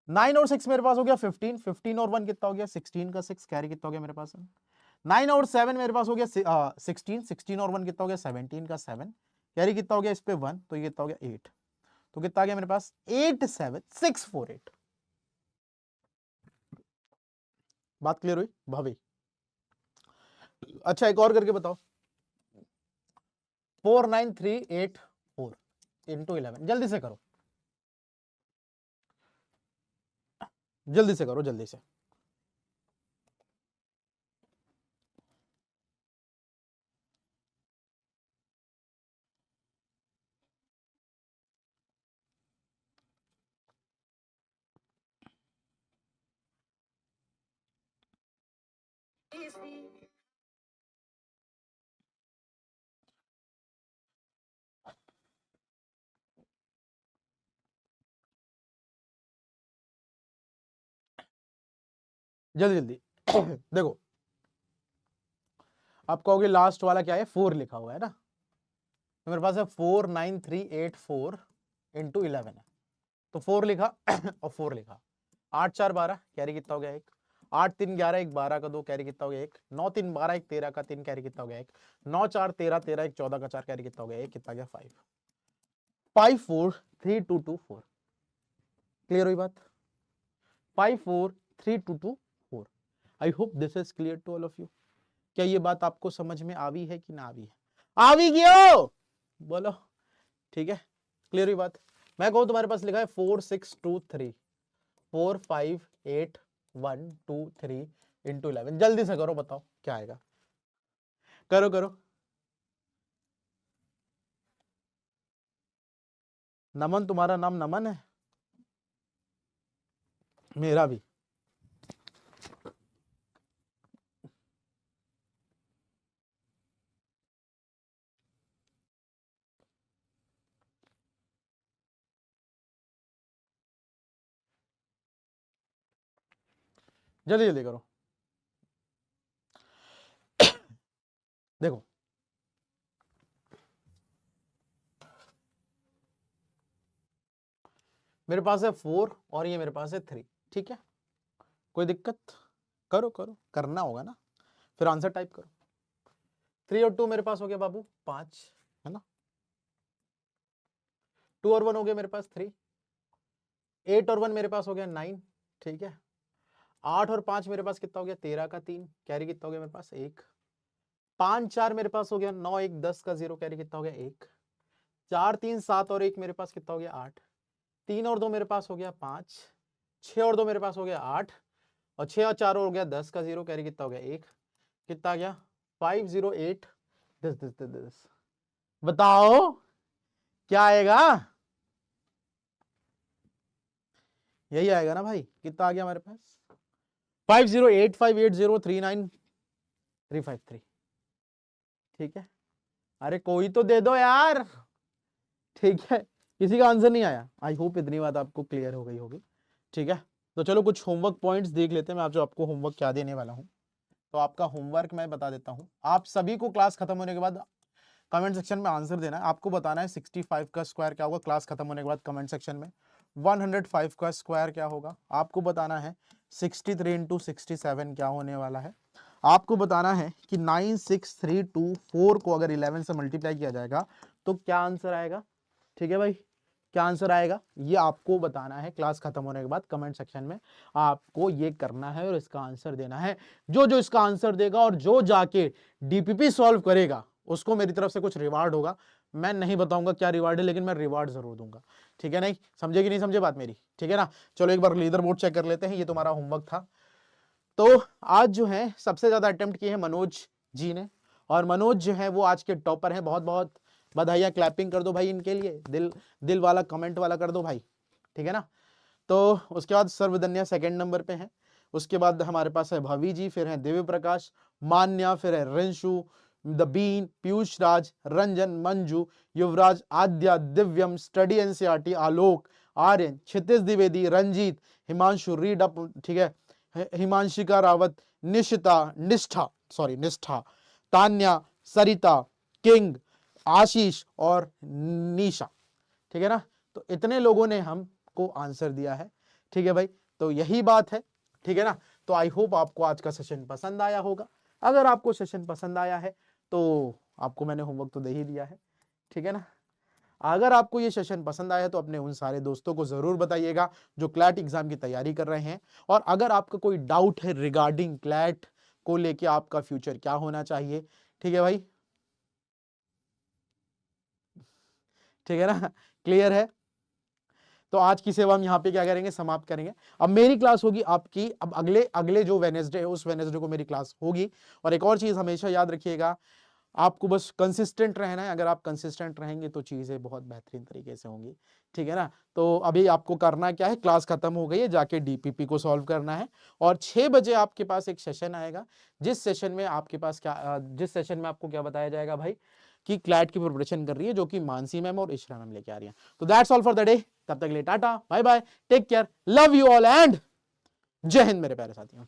9 और 6 मेरे पास हो गया 15, 15 और 1 कितना हो गया 16 का 6 कैरी कितना हो गया मेरे पास 9 और 7 मेरे पास हो गया 16, 16 और 1 कितना हो गया 17 का 7 कैरी कितना हो गया इस पे 1 तो ये कितना हो गया 8। तो कितना आ गया मेरे पास 87648। बात क्लियर हुई भाभी। अच्छा एक और करके बताओ 49384 इंटू 11। जल्दी से करो, जल्दी से करो, जल्दी से। जल्दी जल्दी देखो आप कहोगे लास्ट वाला क्या है 4 लिखा हुआ है ना। तो मेरे पास है 49384 इंटू 11 है तो 4 लिखा और 4 लिखा। 8 4 12 कैरी कितना हो गया 1। 8 3 11 1 12 का 2 कैरी कितना हो गया 1। 9 3 12 1 13 का 3 कैरी कितना हो गया 1। 9 4 13 13 1 14 का 4 कैरी कितना हो गया 1 कितना गया 5 5 4 3 2 2 4। क्लियर हुई बात। 5 4 3 2 2 4। I hope this is clear to all of you. क्या ये बात आपको समझ में आवी है कि ना आवी है। आवी क्यों बोलो ठीक है। क्लियर हुई बात। मैं कहूं तुम्हारे पास लिखा है 4 6 2 3 4 5 8 1 2 3 इंटू 11। जल्दी से करो बताओ क्या आएगा। करो करो। नमन तुम्हारा नाम नमन है। मेरा भी। जल्दी जल्दी करो। देखो मेरे पास है 4 और ये मेरे पास है 3 ठीक है। कोई दिक्कत। करो करो करना होगा ना। फिर आंसर टाइप करो। 3 और 2 मेरे पास हो गया बाबू 5 है ना। 2 और 1 हो गया मेरे पास 3। 8 और 1 मेरे पास हो गया 9 ठीक है। 8 और 5 मेरे पास कितना हो गया 13 का 3 कैरी कितना हो गया मेरे पास 1। 5 4 मेरे पास हो गया 9 1 10 का 0 कैरी कितना हो गया 1। 4 3 7 और 1 मेरे पास कितना हो गया 8। 3 और 2 मेरे पास हो गया 5। 6 और 2 मेरे पास हो गया 8 और 6 और 4 हो गया 10 का 0 कैरी कितना हो गया 1। कितना आ गया 508 10 बताओ क्या आएगा। यही आएगा ना भाई। कितना आ गया हमारे पास 50858039 353 ठीक है। अरे कोई तो दे दो यार ठीक है। किसी का आंसर नहीं आया। आई होप इतनी बात आपको क्लियर हो गई होगी ठीक है। तो चलो कुछ होमवर्क पॉइंट्स देख लेते हैं। मैं जो आपको होमवर्क क्या देने वाला हूं। तो आपका होमवर्क मैं बता देता हूं। आप सभी को क्लास खत्म होने के बाद कमेंट सेक्शन में आंसर देना है। आपको बताना है 65 का स्क्वायर क्या होगा। क्लास खत्म होने के बाद कमेंट सेक्शन में 105 का स्क्वायर क्या होगा। आपको बताना है 63 इंटू 67 क्या होने वाला है। आपको बताना है कि 96324 को अगर 11 से मल्टीप्लाई किया जाएगा तो क्या आंसर आएगा। ठीक है भाई। क्या आंसर आएगा ये आपको बताना है क्लास खत्म होने के बाद कमेंट सेक्शन में आपको ये करना है और इसका आंसर देना है। जो जो इसका आंसर देगा और जो जाके डीपीपी सॉल्व करेगा उसको मेरी तरफ से कुछ रिवार्ड होगा। मैं नहीं बताऊंगा क्या रिवार्ड है, लेकिन मैं रिवार्ड जरूर दूंगा, ठीक है? नहीं समझे कि नहीं समझे बात मेरी, ठीक है ना? चलो एक बार लीडर बोर्ड चेक कर लेते हैं, ये तुम्हारा होमवर्क था। तो आज जो है सबसे ज्यादा अटेम्प्ट किए हैं मनोज जी ने, और मनोज जो है वो आज के टॉपर हैं। बहुत बहुत बधाइयां, क्लैपिंग कर दो भाई इनके लिए, दिल वाला कमेंट वाला कर दो भाई, ठीक है ना? तो उसके बाद सर्वधन्या सेकंड नंबर पे है, उसके बाद हमारे पास है भवी जी, फिर है दिव्य प्रकाश, मान्या, फिर है Rinshu, Dabeen, Piyush Raj, Ranjan, Manju, Yuvraj, Aadya, Divyam, study NCERT, Alok, Aryan, Kshitij Dwivedi, Ranjeet, Himanshu, read up, ठीक है, हिमांशिका रावत, निष्ठा, तान्या, सरिता, किंग, आशीष और निशा, ठीक है ना? तो इतने लोगों ने हमको आंसर दिया है, ठीक है भाई? तो यही बात है, ठीक है ना? तो आई होप आपको आज का सेशन पसंद आया होगा। अगर आपको सेशन पसंद आया है तो आपको मैंने होमवर्क तो दे ही दिया है, ठीक है ना? अगर आपको ये सेशन पसंद आया तो अपने उन सारे दोस्तों को जरूर बताइएगा जो क्लैट एग्जाम की तैयारी कर रहे हैं। और अगर आपका कोई डाउट है रिगार्डिंग क्लैट को लेके, आपका फ्यूचर क्या होना चाहिए, ठीक है भाई? ठीक है ना? क्लियर है? तो आज की सेवा हम यहाँ पे क्या करेंगे, समाप्त करेंगे। अब मेरी क्लास होगी आपकी, अब अगले जो वेडनेसडे है उस वेडनेसडे को मेरी क्लास होगी। और एक और चीज हमेशा याद रखिएगा, आपको बस कंसिस्टेंट रहना है। अगर आप कंसिस्टेंट रहेंगे तो चीजें बहुत बेहतरीन तरीके से होंगी, ठीक है ना? तो अभी आपको करना क्या है, क्लास खत्म हो गई है, जाके डीपीपी को सॉल्व करना है। और 6 बजे आपके पास एक सेशन आएगा, जिस सेशन में आपको क्या बताया जाएगा भाई, कि क्लैट की प्रिपरेशन कर रही है, जो कि मानसी मैम और इशरा मैम लेके आ रही है। तो that's all for the day. तब तक के लिए tata bye bye, take care, love you all and Jai Hind मेरे प्यारे साथियों।